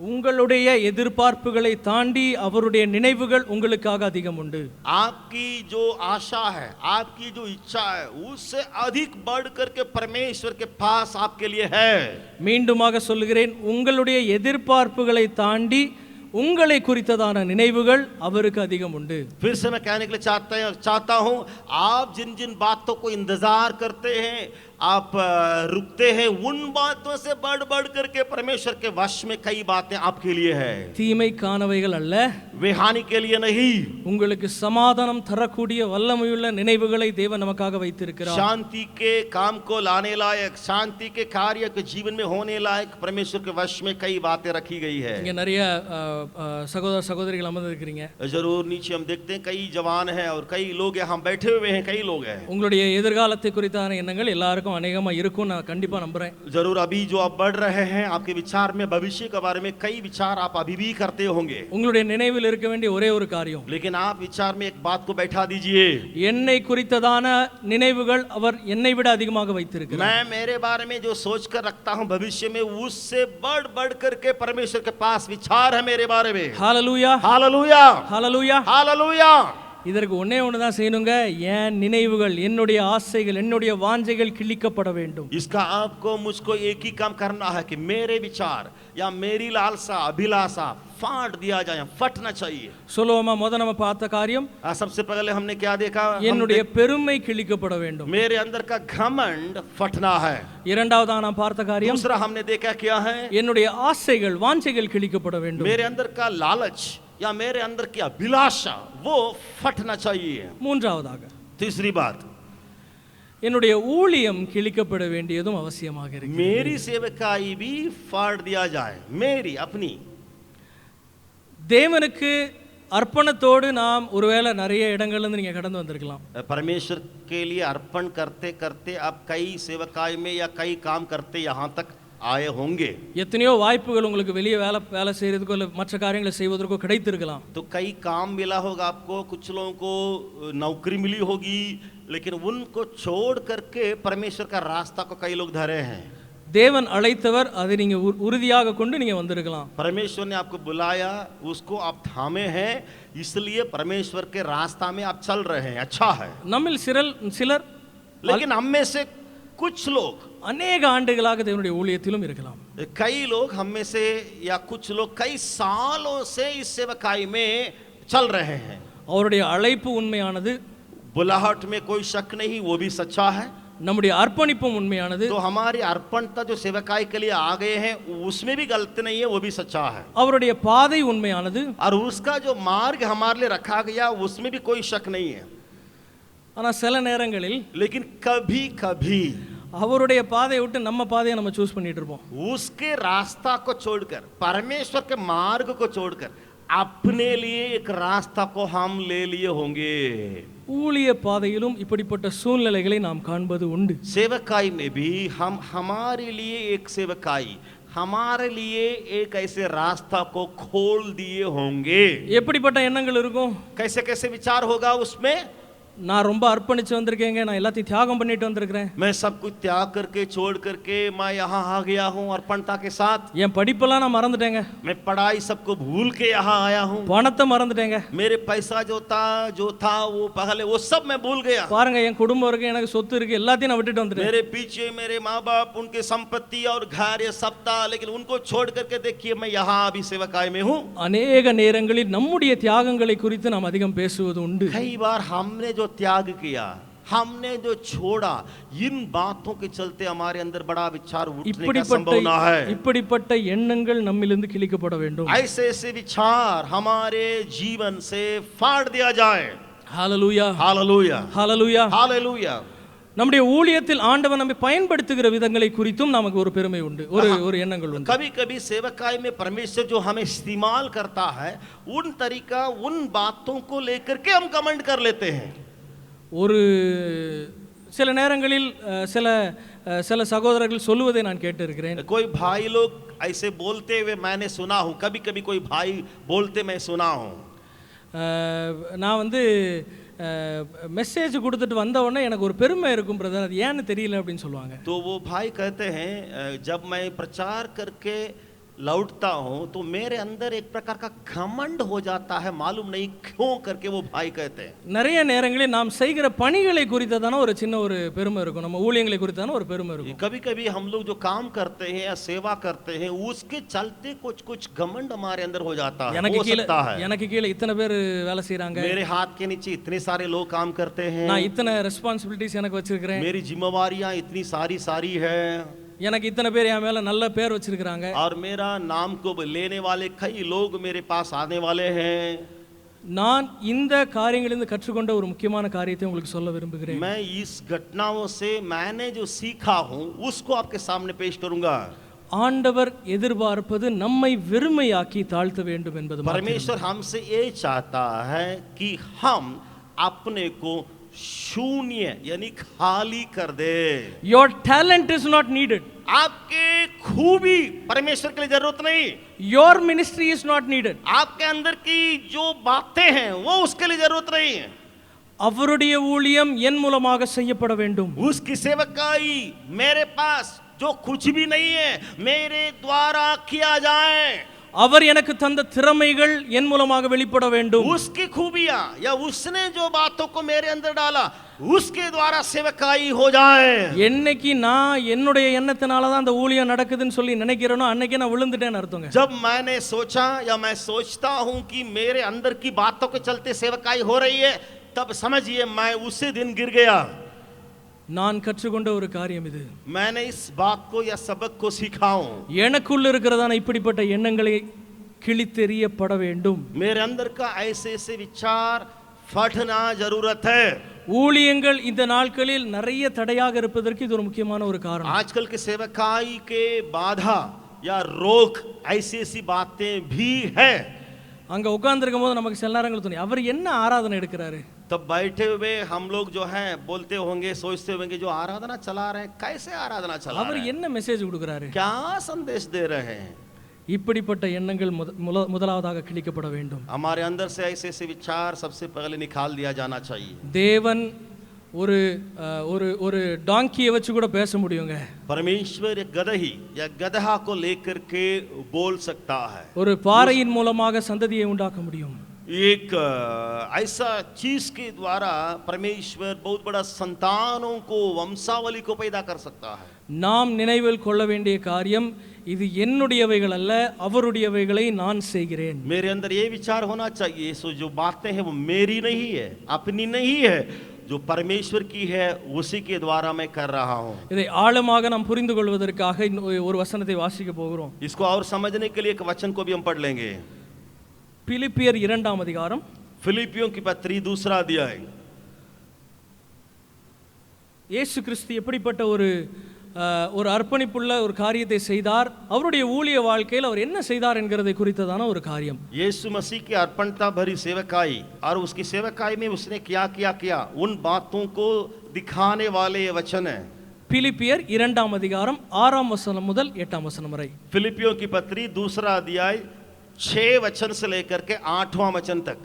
உங்களுடைய எதிர்பார்ப்புகளை தாண்டி அவருடைய நினைவுகள் உங்களுக்காக அதிகம் உண்டு. आपकी जो आशा है, आपकी जो इच्छा है, उससे अधिक बढ़ करके परमेश्वर के पास आपके लिए है. மீண்டுமாக சொல்கிறேன், உங்களுடைய எதிர்பார்ப்புகளை தாண்டி உங்களை குறித்ததான நினைவுகள் அவருக்கு அதிகம் உண்டு. फिर से मैं कहने के लिए चाहता हूं, आप जिन जिन बातों को इंतजार करते हैं, आप रुकते हैं, उन बातों से बढ़ बढ़ करके परमेश्वर के वश में कई बातें आपके लिए है. தீமைக்கானவைகள் அல்ல, वे हानि के लिए नहीं, உங்களுக்கு சமாதானம் தரக்கூடிய வல்லமையுள்ள நினைவுகளை தேவன் நமக்காக வைத்திருக்கிறார். शांति के काम को लाने लायक, शांति के कार्य के जीवन में होने लायक परमेश्वर के वश में कई बातें रखी गई है. இங்க நிறைய சகோதர சகோதரிகள் அமர்ந்திருக்கிறீங்க. जरूर नीचे हम देखते हैं कई जवान हैं और कई लोग यहाँ बैठे हुए हैं, कई लोग हैं. உங்களுடைய எதிர்காலத்தை குறித்தான எண்ணங்கள் எல்லாருக்கும் அநேகமா இருக்கும், நான் கண்டிப்பா நம்புறேன். जरूर अभी जो आप बढ़ रहे हैं, आपके विचार में भविष्य के बारे में कई विचार आप अभी भी करते होंगे. உங்களுடைய நினைவில் இருக்க வேண்டிய ஒரே ஒரு காரியம், लेकिन आप विचार में एक बात को बैठा दीजिए, என்னை குறித்ததான நினைவுகள் அவர் என்னை விட அதிகமாக வைத்திருக்கிறார். मैं मेरे बारे में जो सोच कर रखता हूं भविष्य में, उससे बढ़ बढ़ करके परमेश्वर के पास विचार है मेरे बारे में. ஹalleluya, हालेलुया, ஹalleluya. हालेलुया. இதற்கு ஒண்ணே ஒன்று தான் செய்யணுங்க, என் நினைவுகள், என்னுடைய ஆசைகள், என்னுடைய வாஞ்சைகள் கிழிக்கப்பட வேண்டும். इसका आपको मुझको एक ही काम करना है कि मेरे विचार या मेरी लालसा, अभिलाषा फाड़ दिया जाए, फटना चाहिए. சொல்லுவோமா? நம்ம பார்த்த காரியம், सबसे पहले हमने क्या देखा? என்னுடைய பெருமை கிழிக்கப்பட வேண்டும். मेरे अंदर का घमंड फटना है. இரண்டாவதா நாம் பார்த்த காரியம், दूसरा हमने देखा क्या है? என்னுடைய ஆசைகள், வாஞ்சைகள் கிழிக்கப்பட வேண்டும். मेरे अंदर का लालच या मेरे अंदर की अभिलाषा वो फटना चाहिए. மூன்றாவதாக, तीसरी बात, என்னுடைய ஊழியம் கிழிக்கப்பட வேண்டியதும் அவசியமாக இருக்கு. मेरी सेवकाई भी फाड़ दिया जाए, मेरी अपनी. தேவனுக்கு அர்ப்பணத்தோடு நாம் ஒருவேளை நிறைய இடங்கள்ல இருந்து நீங்க கடந்து வந்திருக்கலாம். परमेश्वर के लिए अर्पण करते करते आप कई सेवकाई में या कई काम करते यहाँ तक आए होंगे. எத்தனையோ வாய்ப்புகள் உங்களுக்கு வெளியே வேலை செய்யறதுக்கோ இல்லை மற்ற காரியங்களை செய்வதற்கோ கிடைத்திருக்கலாம். तो कई काम मिला होगा आपको, कुछ लोगों को नौकरी मिली होगी, लेकिन उनको छोड़ करके परमेश्वर का रास्ता को कई लोग धरे हैं. தேவன் அழைத்தவர், அதை நீங்க உறுதியாக கொண்டு நீங்க வந்திருக்கலாம். परमेश्वर ने आपको बुलाया, उसको आप थामे हैं, इसलिए परमेश्वर के रास्ता में आप चल रहे हैं, अच्छा है. நம்மில் சிலர், लेकिन हम में से कुछ लोग அநேக ஆண்டுகளாக தேவனுடைய ஊழியத்திலும் இருக்கலாம். कई लोग हम में से या कुछ लोग कई सालों से इस सेवकाई में चल रहे हैं। அவருடைய அழைப்பு உண்மையானது, बुलाहट में कोई शक नहीं, वो भी सच्चा है। நம்முடைய அர்ப்பணிப்பும் उண்மையானது, तो हमारी अर्पणता जो सेवकाई के लिए आ गए हैं उसमें भी गलती नहीं है, वो भी सच्चा है। அவருடைய பாதை உண்மையானது, और उसका जो मार्ग हमारे लिए रखा गया उसमें भी कोई शक नहीं है। ஆனா சில நேரங்களில் लेकिन कभी कभी அவருடைய பாதையை விட்டு நம்ம பாதையை நம்ம சூஸ் பண்ணிட்டு இருப்போம். उसके रास्ता को छोड़कर, परमेश्वर के मार्ग को छोड़कर अपने लिए एक रास्ता को हम ले लिए होंगे। ஊழிய பாதையிலும் இப்படிப்பட்ட சூழ்நிலைகளை நாம் காண்பது உண்டு. सेवकाई में भी हम हमारे लिए एक सेवकाई, हमारे लिए एक ऐसे रास्ता को खोल दिए होंगे। எப்படிப்பட்ட எண்ணங்கள் இருக்கும்? कैसे कैसे विचार होगा उसमें? நான் ரொம்ப அர்ப்பணிச்சு வந்திருக்கேங்க, நான் எல்லாத்தையும் தியாகம் பண்ணிட்டு வந்திருக்கிறேன், मैं सब कुछ त्याग करके छोड़ करके मैं यहाँ आ गया हूँ अर्पणता के साथ। என் படிப்பெல்லாம் நான் மறந்துட்டேங்க, मैं पढ़ाई सबको भूल के यहाँ आया हूँ, பணத்தை மறந்துட்டேங்க, मेरे पैसा जो था वो पहले वो सब मैं भूल गया। பாருங்க என் குடும்பம் இருக்கு, எனக்கு சொத்து இருக்கு, எல்லாத்தையும் நான் விட்டுட்டு வந்துட்டேன். मेरे पीछे मेरे माँ बाप, उनके संपत्ति और घर ये सब था, लेकिन उनको छोड़ करके देखिए मैं यहाँ अभी सेवकाई में हूँ। அநேக நேரங்களில் நம்முடைய தியாகங்களை குறித்து நாம் அதிகம் பேசுவது உண்டு. कई बार हमने जो त्याग किया, हमने जो छोड़ा, इन बातों के चलते हमारे अंदर बड़ा विचार उठने का संभावना है। இப்படிப்பட்ட எண்ணங்கள் நம்மிலிருந்து கிழிக்கப்பட வேண்டும். ऐसे ऐसे विचार हमारे जीवन से फाड़ दिया जाए। ஹalleluya, हालेलुया, ஹalleluya. हालेलुया। நம்முடைய ஊழியத்தில் ஆண்டவர் நம்மை பயன்படுத்துகிற விதங்களை குறித்தும் நமக்கு ஒரு பெருமை உண்டு, ஒரு எண்ணங்கள் உண்டு. कभी कभी सेवकाई में परमेश्वर जो हमें इस्तेमाल करता है, उन तरीका उन बातों को लेकर के हम कमेंट कर लेते हैं। ஒரு சில நேரங்களில் சில சகோதரர்கள் சொல்லுவதை நான் கேட்டிருக்கிறேன். कोई भाई लोग ऐसे बोलते हुए मैंने सुना हूँ, कभी कभी कोई भाई बोलते मैं सुना हूँ। நான் வந்து மெசேஜ் கொடுத்துட்டு வந்த உடனே எனக்கு ஒரு பெருமை இருக்கும் பிரதர், அது ஏன்னு தெரியல அப்படின்னு சொல்லுவாங்க. तो वो भाई कहते हैं जब मैं प्रचार करके लौटता हूँ तो मेरे अंदर एक प्रकार का घमंड हो जाता है, मालूम नहीं क्यों करके वो भाई कहते हैं। நிறைய நேரங்களில் நாம் செய்கிற பணிகளை குறித்ததான ஒரு சின்ன ஒரு பெருமை இருக்கும், நம்ம ஊழியங்களை குறித்தான ஒரு பெருமை இருக்கும். कभी कभी हम लोग जो काम करते हैं या सेवा करते हैं उसके चलते कुछ कुछ घमंड हमारे अंदर हो जाता है, हो सकता है। எனக்கு கீழே இத்தனை பேர் வேலை செய்றாங்க, मेरे हाथ के नीचे इतने सारे लोग काम करते हैं, நான் இத்தனை ரெஸ்பான்சிபிலிட்டிஸ் எனக்கு வச்சிருக்கிறேன், मेरी जिम्मेवारियां इतनी सारी है, எனக்கு இத்தனை பேர் என் மேல நல்ல பேர் வச்சிருக்காங்க, और मेरा नाम को लेने वाले कई लोग मेरे पास आने वाले हैं। நான் இந்த காரியங்களிலிருந்து கற்றுக்கொண்ட ஒரு முக்கியமான காரியத்தை உங்களுக்கு சொல்ல விரும்புகிறேன். मैं इस घटनाओं से मैंने जो सीखा हूं उसको आपके सामने पेश करूंगा। ஆண்டவர் எதிர்பார்ப்பது நம்மை வெறுமையாக்கி தாழ்த்த வேண்டும் என்பது. परमेश्वर हमसे ये चाहता है कि हम अपने को शून्य यानी खाली कर दे। Your talent is not needed. आपके खूबी परमेश्वर के लिए जरूरत नहीं। Your ministry is not needed. आपके अंदर की जो बातें हैं वो उसके लिए जरूरत नहीं है। அவருடைய ஊழியம் என் மூலமாக செய்யப்பட வேண்டும். उसकी सेवकाई मेरे पास जो कुछ भी नहीं है मेरे द्वारा किया जाए। அவர் எனக்கு தந்த திறமைகள் என் மூலமாக வெளிப்பட வேண்டும். उसकी खूबियां या उसने जो बातों को मेरे अंदर डाला उसके द्वारा सेवकाई हो जाए। என்னைக்கு நான் என்னுடைய எண்ணத்தினால தான் அந்த ஊழியம் நடக்குதுன்னு சொல்லி நினைக்கிறேனோ அன்னைக்கே நான் விழுந்துட்டேன்னு அர்த்தங்க. जब मैंने सोचा या मैं सोचता हूं कि मेरे अंदर की बातों के चलते सेवकाई हो रही है, तब समझिए मैं उसी दिन गिर गया। நான் கற்றுக்கொண்ட ஒரு காரியம் இது. मैंने इस बात को या सबक को सीखा हूं। எனக்குள்ள இருக்கிறதான இப்படிப்பட்ட எண்ணங்களை கிழித்தெறியப்பட வேண்டும். मेरे अंदर का ऐसे ऐसे विचार फटना जरूरत है। ஊழியங்கள் இந்த நாட்களில் நிறைய தடையாக இருப்பதற்கு இது ஒரு முக்கியமான ஒரு காரணம். आजकल के सेवकाई के बाधा या रोक ऐसी ऐसी बातें भी है। அங்க உட்கார்ந்திருக்கும் போது நமக்கு சில நேரங்கள் தோணும், அவர் என்ன ஆராதனை எடுக்கிறாரு? तब बैठे हुए हम लोग जो हैं बोलते होंगे, सोचते होंगे जो आराधना चला रहे हैं, कैसे आराधना चला அவர் रहे हैं, என்ன மெசேஜ் கொடுக்கிறாரு? क्या संदेश दे रहे हैं। இப்படிப்பட்ட எண்ணங்கள் முதலாவதாக கிழிக்கப்பட வேண்டும். हमारे अंदर से ऐसे ऐसे विचार सबसे पहले निकाल दिया जाना चाहिए। தேவன் ஒரு ஒரு ஒரு டாங்கியை வச்சு கூட பேச முடியுங்க. परमेश्वर एक गदही या गदहा को लेकर के बोल सकता है। ஒரு பாறையின் மூலமாக சந்ததியை உண்டாக்க முடியும். एक ऐसा चीज के द्वारा परमेश्वर बहुत बड़ा संतानों को, वंशावली को पैदा कर सकता है। நாம் நினைவில் கொள்ள வேண்டிய காரியம், இது என்னுடையவைகள் அல்ல, அவருடையவைகளை நான் செய்கிறேன். मेरे अंदर ये विचार होना चाहिए, सो जो बातें हैं वो मेरी नहीं है, अपनी नहीं है, जो परमेश्वर की है उसी के द्वारा मैं कर रहा हूँ. இதை ஆழமாக நாம் புரிந்து கொள்வதற்காக ஒரு வசனத்தை வாசிக்க போகிறோம். इसको और समझने के लिए एक वचन को भी हम पढ़ लेंगे. பிலிப்பியர் 2ஆம் அதிகாரம், फिलिपियों की पत्री 2 अध्याय. இயேசு கிறிஸ்து எப்படிப்பட்ட ஒரு அர்ப்பணிப்புள்ள ஒரு காரியத்தை செய்தார், அவருடைய ஊழிய வாழ்க்கையில் அவர் என்ன செய்தார் என்கிறதை குறித்ததான ஒரு காரியம். यीशु मसीह की अर्पणता भरी सेवकाई और उसकी सेवकाई में उसने क्या किया उन बातों को दिखाने वाले ये वचन है. பிலிப்பியர் 2ஆம் அதிகாரம் 6ஆம் வசனம் முதல் 8ஆம் வசனம் வரை. फिलिपियों की पत्री 2 अध्याय 6 वचन से लेकर के 8वां वचन तक.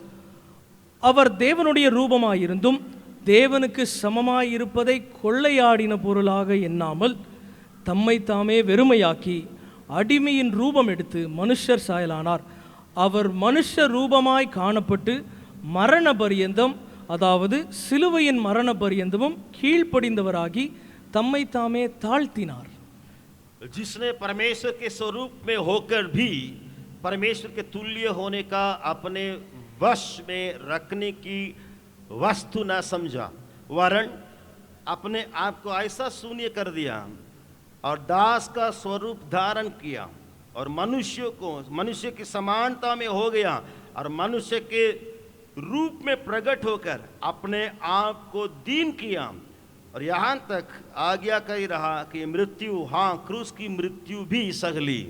அவர் தேவனுடைய ரூபமாயிருந்தும் தேவனுக்கு சமமாயிருப்பதை கொள்ளையாடின பொருளாக எண்ணாமல் தம்மை தாமே வெறுமையாக்கி அடிமையின் ரூபம் எடுத்து மனுஷர் சாயலானார். அவர் மனுஷ ரூபமாய் காணப்பட்டு மரண பரியந்தம், அதாவது சிலுவையின் மரண பரியந்தமும் கீழ்ப்படிந்தவராகி தம்மை தாமே தாழ்த்தினார். जिसने परमेश्वर के स्वरूप में होकर भी परमेश्वर के तुल्य होने का अपने वश में रखने की वस्तु न समझा, वरन अपने आप को ऐसा शून्य कर दिया और दास का स्वरूप धारण किया और मनुष्य की समानता में हो गया और मनुष्य के रूप में प्रकट होकर अपने आप को दीन किया और यहाँ तक आज्ञा कही रहा कि मृत्यु, हाँ क्रूस की मृत्यु भी सह ली.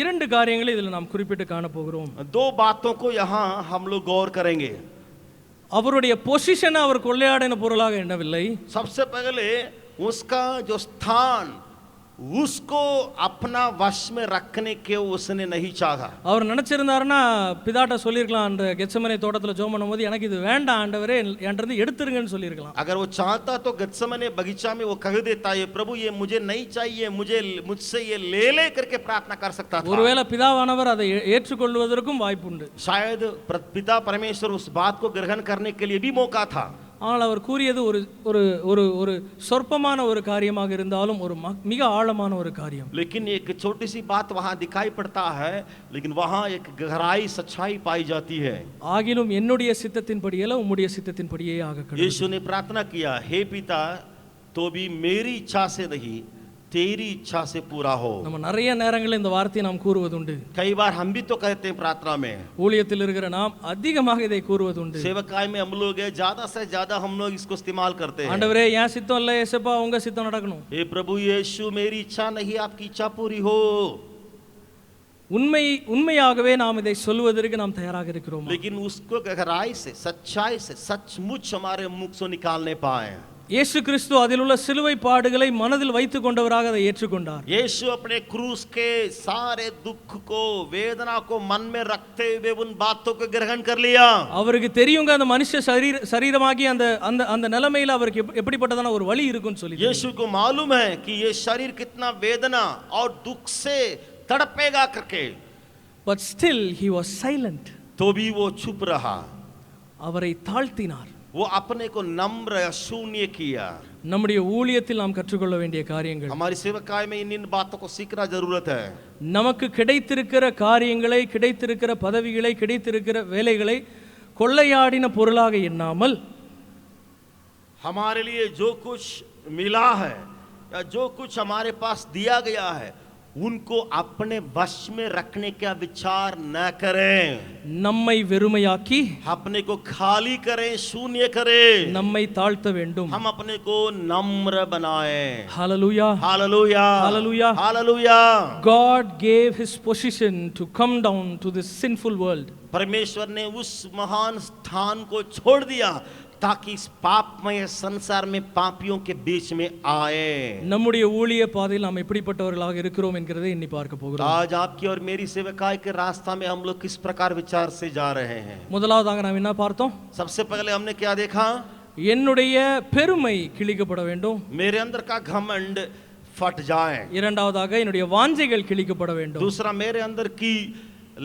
இரண்டு காரியங்களை இதில் நாம் குறிப்பிட்டு காண போகிறோம். 2 बातों को यहाँ हम लोग गौर करेंगे. அவருடைய பொசிஷனை அவர் கொள்ளையாடின பொருளாக எண்ணவில்லை. सबसे पहले उसका जो स्थान उसको अपना वश में रखने के उसने नहीं चाहा. அவர் நினைச்சிருந்தாருன்னா பிதாட்ட சொல்லியிருக்கலாம், அந்த கெத்செமனே தோட்டத்தில் ஜெபம் பண்ணும்போது எனக்கு இது வேண்டாம் ஆண்டவரே என்கிட்ட எடுத்துருங்கன்னு சொல்லியிருக்கலாம். अगर वो चाहता तो गत्समने बगीचा में वो कह देता है प्रभु ये मुझे नहीं चाहिए, मुझसे ये ले करके प्रार्थना कर सकता था. ஒருவேளை பிதாவானவர் அதை ஏற்றுக்கொள்வதற்கும் வாய்ப்புண்டு. शायद पिता परमेश्वर उस बात को ग्रहण करने के लिए भी मौका था. ஆனால் அவர் கூறியது ஒரு சொற்பமான ஒரு காரியமாக இருந்தாலும் ஒரு மிக ஆழமான ஒரு காரியம். लेकिन एक छोटी सी बात वहां दिखाई पड़ता है, लेकिन वहां एक गहराई सच्चाई पाई जाती है. ஆகிலும் என்னுடைய சித்தத்தின்படியல்ல உம்முடைய சித்தத்தின்படியே ஆகட்டும். यीशु ने प्रार्थना किया, हे पिता तो भी मेरी इच्छा से नहीं तेरी इच्छा से पूरा हो. நம்ம நிறைய நேரங்களில் இந்த வார்த்தையை நாம் கூறுவதுண்டு. कई बार हम भी तो कहते हैं प्रार्थना में, ஊழியத்தில் இருக்கிற நாம் அதிகமாக இதை கூறுவதுண்டு. सेवकाई में हम लोग ज्यादा से ज्यादा हम लोग इसको इस्तेमाल करते हैं. ஆண்டவரே என் சித்தம் இல்ல ஏசப்பா உங்க சித்தம் நடக்கணும். हे प्रभु यीशु मेरी इच्छा नहीं आपकी इच्छा पूरी हो. உண்மையாகவே நாம் இதை சொல்வதற்கு நாம் தயாராக இருக்கிறோம். लेकिन उसको गहराई से सच्चाई से सचमुच हमारे मुख से निकालने पाए. இயேசு கிறிஸ்து அதில் உள்ள சிலுவை பாடுகளை மனதில் வைத்துக் கொண்டவராக அதை ஏற்றுக்கொண்டார். यीशु अपने क्रूस के सारे दुख को, वेदना को मन में रखते हुए उन बातों को ग्रहण कर लिया. அவருக்கு தெரியுங்க அந்த மனுஷ சரீரமாகி அந்த அந்த அந்த நிலைமையில அவருக்கு எப்படிப்பட்டதான ஒரு வலி இருக்குன்னு சொல்லி. यीशु को मालूम है कि ये शरीर कितना वेदना और दुख से तड़पेगा करके. But still he was silent. तो भी वो चुप रहा. அவரை தாழ்த்தினார். वो अपने को नम्र शून्य किया. நம்முடைய ஊழியத்தில் நாம் கற்றுக்கொள்ள வேண்டிய காரியங்கள், हमारी सेवकाई में इन बातों को सीखना जरूरत है. நமக்கு கிடைத்திருக்கிற காரியங்களை, கிடைத்திருக்கிற பதவிகளை, கிடைத்திருக்கிற வேலைகளை கொள்ளையாடின பொருளாக எண்ணாமல் हमारे लिए जो कुछ मिला है या जो कुछ हमारे पास दिया गया है उनको अपने वश में रखने का विचार न करें. நம்மை வெறுமையாக்கி अपने को खाली करें, शून्य करें. நம்மை தாழ்த்த வேண்டும். हम अपने को नम्र बनाएं. Hallelujah. Hallelujah, Hallelujah. Hallelujah. God gave his position to come down to this sinful world. परमेश्वर ने उस महान स्थान को छोड़ दिया ताकि इस पापमय संसार में पापियों के बीच में आए. நம்முடைய ஊழிய பாதையில் நாம் எப்படிப்பட்டவர்களாக இருக்கிறோம் என்கிறதை எண்ணி பார்க்க போகிறோம். आज आपकी और मेरी सेवकाई के रास्ता में हम लोग किस प्रकार विचार से जा रहे हैं. முதலாவதாக நாம் என்ன பார்த்தோம்? सबसे पहले हमने क्या देखा? என்னுடைய பெருமை கிழிக்கப்பட வேண்டும். मेरे अंदर का घमंड फट जाए. இரண்டாவதாக என்னுடைய வாஞ்சைகள் கிழிக்கப்பட வேண்டும். दूसरा मेरे अंदर की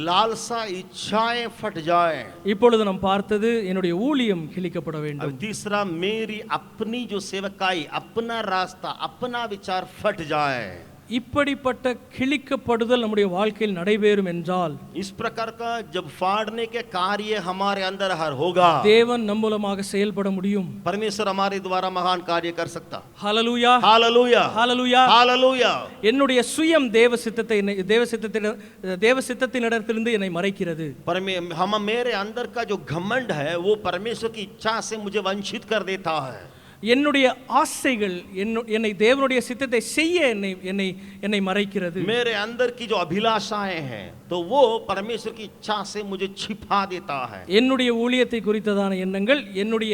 लालसा इच्छाएं फट जाए. இப்பொழுது நாம் பார்த்தது என்னுடைய ஊழியம் கிழிக்கப்பட வேண்டும். अब तीसरा मेरी अपनी जो सेवकाई, अपना रास्ता, अपना विचार फट जाए. இப்படிப்பட்ட கிழிக்கப்படுதல் நம்முடைய வாழ்க்கையில் நடைபெறும் என்றால் इस प्रकार का जब फाड़ने के कार्य हमारे अंदर हर होगा, தேவன் நம் மூலமாக செயல்பட முடியும். परमेश्वर हमारे द्वारा महान कार्य कर सकता। ஹalleluya, हालेलुया, ஹalleluya. हालेलुया। என்னுடைய சுயம் தேவ சித்தத்தினிடத்திலிருந்து என்னை மறைக்கிறது. हम मेरे अंदर का जो घमंड है वो परमेश्वर की इच्छा से मुझे वंचित कर देता है। என்னுடைய ஆசைகள் என்னை தேவனுடைய சித்தத்தை செய்ய என்னை மறைக்கிறது. मेरे अंदर की जो अभिलाषाएं हैं तो वो परमेश्वर की इच्छा से मुझे छिपा देता है। என்னுடைய ஊழியத்தை குறித்ததான எண்ணங்கள் என்னுடைய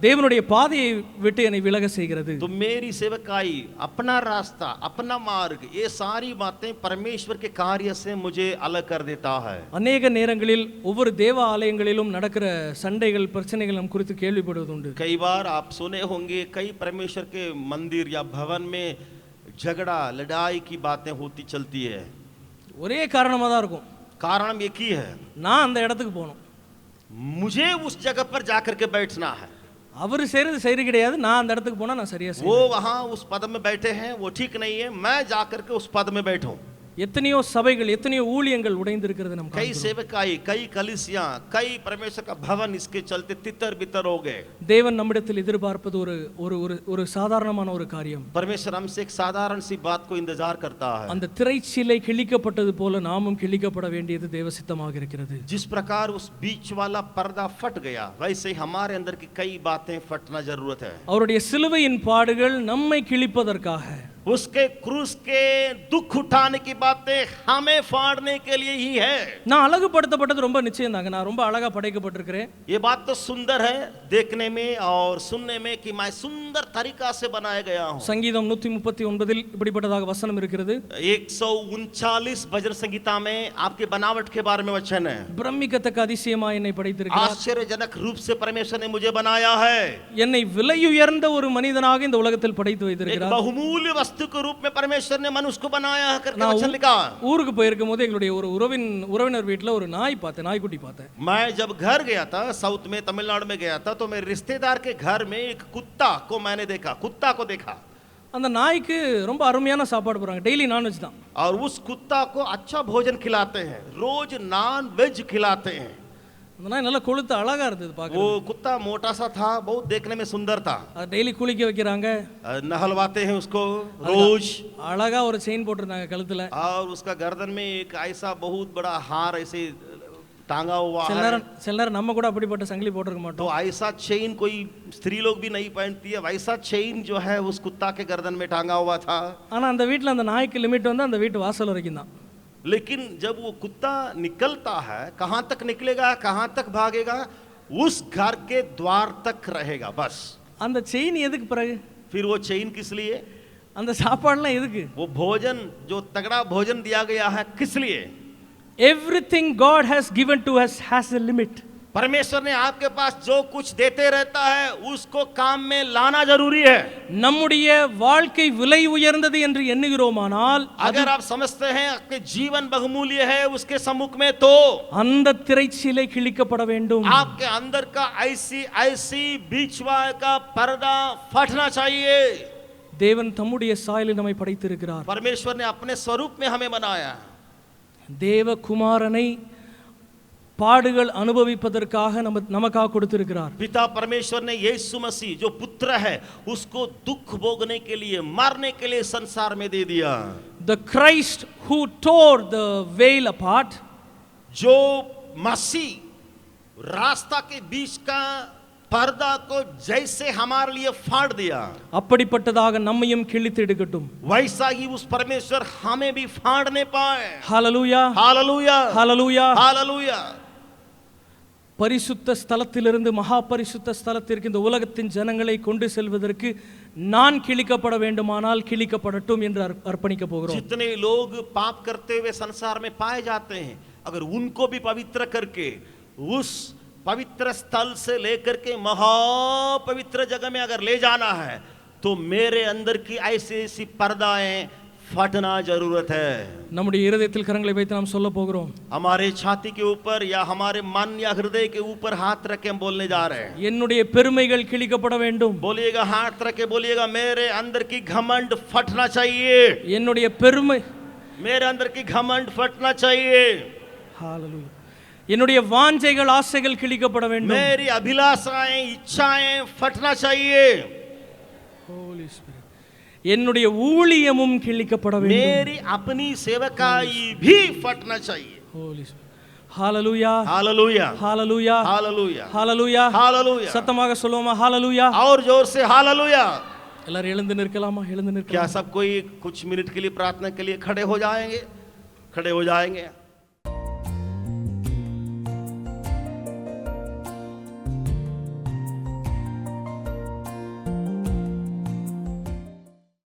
தேவனுடைய பாதையை விட்டு என்னை விலக செய்கிறது. तो मेरी सेवकाई, अपना रास्ता, अपना मार्ग, ये सारी बातें परमेश्वर के कार्य से मुझे अलग कर देता है। अनेक நேரங்களில் ஒவ்வொரு தேவ ஆலயங்களிலும் நடக்கிற சண்டைகள் பிரச்சனைகள் நாம் குறித்து கேள்விப்படுவதுண்டு. कई बार आप सुने होंगे कई परमेश्वर के मंदिर या भवन में झगड़ा लड़ाई की बातें होती चलती है। ஒரே காரணமா தான் இருக்கும். कारण एक ही है, நான் அந்த இடத்துக்கு போகணும், मुझे उस जगह पर जाकर के बैठना है। அவர் செய்யறது சரி கிடையாது, நான் அந்த இடத்துக்கு போனா நான் சரியா वो செய்வேன். वहां उस पद में बैठे हैं, वो ठीक नहीं है, मैं जाकर के उस पद में बैठूं। எத்தனையோ சபைகள் எத்தனையோ ஊழியங்கள் உடைந்திருக்கிறது நம்ம कई காண்கிறோம். सेवकाई, कई कलीसियां, कई परमेश्वर का भवन इसके चलते तितर बितर हो गए। தேவன் நம்மிடத்தில் எதிர்பார்ப்பது ஒரு ஒரு ஒரு ஒரு சாதாரணமான ஒரு காரியம். परमेश्वर हमसे एक साधारण सी बात को इंतजार करता है। அந்த திரைச்சீலை கிழிக்கப்பட்டது போல நாமும் கிழிக்கப்பட வேண்டியது தேவ சித்தமாக இருக்கிறது. जिस प्रकार उस बीच वाला पर्दा फट गया, वैसे ही हमारे अंदर की कई बातें फटना जरूरत है। அவருடைய சிலுவையின் பாடுகள் நம்மை கிழிப்பதற்காக, उसके क्रूस के दुख उठाने की बातें हमें फाड़ने के लिए ही है। நான் அழகுபடுத்தப்பட்டது ரொம்ப நிச்சயம் தாங்க. நான் ரொம்ப அழகா படைக்கப்பட்டிருக்கிறேன். ये बात तो सुंदर है देखने में और सुनने में कि मैं सुंदर तरीका से बनाया गया हूं। சங்கீதம் 139 இப்படிப்பட்டதாக வசனம் இருக்கிறது. 139 भजन संगीता में आपके बनावट के बारे में वचन है। பிரமிக்கத்தக்க அதிசயமாய் என்னை படைத்திருக்கிறார். आश्चर्यजनक रूप से परमेश्वर ने मुझे बनाया है। என்னை விலையுயர்ந்த ஒரு மனிதனாக இந்த உலகத்தில் படைத்து एक வைத்திருக்கிறார். बहुमूल्य वस्तु के रूप में परमेश्वर ने मनुष्य को बनाया है करके वचन लिखा। ஊருக்கு போயிருக்கும் போது எங்களுடைய ஒரு உறவினர் வீட்டில் ஒரு நாய்க்குட்டி பார்த்தேன். मैं जब घर गया था, साउथ में तमिलनाडु में गया था, तो मेरे रिश्तेदार के घर में एक कुत्ता को देखा। அந்த நாய்க்கு ரொம்ப அருமையான சாப்பாடு போடுறாங்க. டெய்லி நான்வெஜ் தான். और उस कुत्ता को अच्छा भोजन खिलाते हैं, रोज नॉन वेज खिलाते हैं। அந்த நாய் நல்லா கொழுத்து அழகா இருந்தது பார்க்க. वो कुत्ता मोटा सा था, बहुत देखने में सुंदर था। டெய்லி குளிக்க வைக்கிறாங்க, नहलवाते हैं उसको रोज। அழகா ஒரு செயின் போட்டிருந்தாங்க கழுத்துல. और उसका गर्दन में एक ऐसा बहुत बड़ा हार ऐसे टांगा हुआ சில है। நேரம் நம்ம கூட அப்படிப்பட்ட சங்கிலி போட்டிருக்க तो மாட்டோம். ऐसा चेन कोई स्त्री लोग भी नहीं पहनती है, वैसा चेन जो है उस कुत्ता के गर्दन में टांगा हुआ था। ஆனா அந்த வீட்டில் அந்த நாய்க்கு லிமிட் வந்து அந்த வீட்டு வாசல் வரைக்கும் தான். लेकिन जब वो कुत्ता निकलता है, कहां तक निकलेगा, कहां तक भागेगा, उस घर के द्वार तक रहेगा बस। அந்த செயின் எதுக்கு பிறகு? फिर वो चेन किस लिए? அந்த சாப்பாடுலாம் எதுக்கு? वो भोजन जो तगड़ा भोजन दिया गया है किस लिए? Everything God has given to us has a limit. परमेश्वर ने आपके पास जो कुछ देते रहता है उसको काम में लाना जरूरी है। நம்முடைய வாழ்க்கை விலை உயர்ந்தது என்று எண்ணுகிறோமானால், अगर आप समझते हैं आपके जीवन बहुमूल्य है उसके सम्मुख में, तो அந்த திரைச்சீலை கிழிக்கப்பட வேண்டும். आपके अंदर का ऐसी बीचवा का पर्दा फटना चाहिए। தேவன் தம்முடைய சாயலில் நம்மை படைத்திருக்கிறார். परमेश्वर ने अपने स्वरूप में हमें बनाया। தேவகுமாரனை பாடுகள் அனுபவிப்பதற்காக நமக்காக கொடுத்திருக்கிறார். पिता परमेश्वर ने यीशु मसीह जो पुत्र है उसको दुख भोगने के लिए, मरने के लिए संसार में दे दिया। The Christ who tore the veil apart, जो मसीह रास्ता के बीच का पर्दा को जैसे हमारे लिए फाड़ दिया, அப்படிப்பட்டதாக நம்மையும் கிழித்து எடுக்கட்டும். वैसा ही उस परमेश्वर हमें भी फाड़ने पाए। ஹalleluya, हालेलुया, ஹalleluya. हालेलुया। பரிசுத்த ஸ்தலத்திலிருந்து மகா பரிசுத்த ஸ்தலத்திற்கு இந்த உலகத்தின் ஜனங்களை கொண்டு செல்வதற்கு நான் கிழிக்கப்பட வேண்டுமானால் கிழிக்கப்படட்டும் என்று அர்ப்பணிக்க போகிறோம். जितने लोग पाप करते हुए संसार में पाए जाते हैं, अगर उनको भी पवित्र करके उस पवित्र स्थल से लेकर के महापवित्र जगह में अगर ले जाना है, तो मेरे अंदर की ऐसी पर्दाएं फटना जरूरत है। நம்முடைய இருதயத்தில் கரங்களை வைத்து நாம் சொல்ல போகிறோம். हमारे छाती के ऊपर या हमारे मन या हृदय के ऊपर हाथ रख के हम बोलने जा रहे हैं। என்னுடைய பெருமைகள் கிழிக்கப்பட வேண்டும். बोलिएगा, हाथ रख के बोलिएगा, मेरे अंदर की घमंड फटना चाहिए। என்னுடைய பெருமை, मेरे अंदर की घमंड फटना चाहिए। ஹalleluya. என்னுடைய வாஞ்சைகள் ஆசைகள் கிழிக்கப்பட வேண்டும். मेरी अभिलाषाएं इच्छाएं फटना चाहिए। Holy Spirit. என்னுடைய ஊழியமும் கிழிக்கப்பட வேண்டும். मेरी अपनी सेवकाई भी फटना चाहिए। Holy Spirit. ஹalleluya. हालेलुया, ஹalleluya. हालेलुया, ஹalleluya. हालेलुया। சத்தமாக சொல்லுவோமா? ஹalleluya. और जोर से हालेलुया। எல்லாரும் எழுந்து நிற்கலாமா? எழுந்து क्या நிற்கலாம். सब कोई कुछ मिनट के लिए प्रार्थना के लिए खड़े हो जाएंगे? खड़े हो जाएंगे।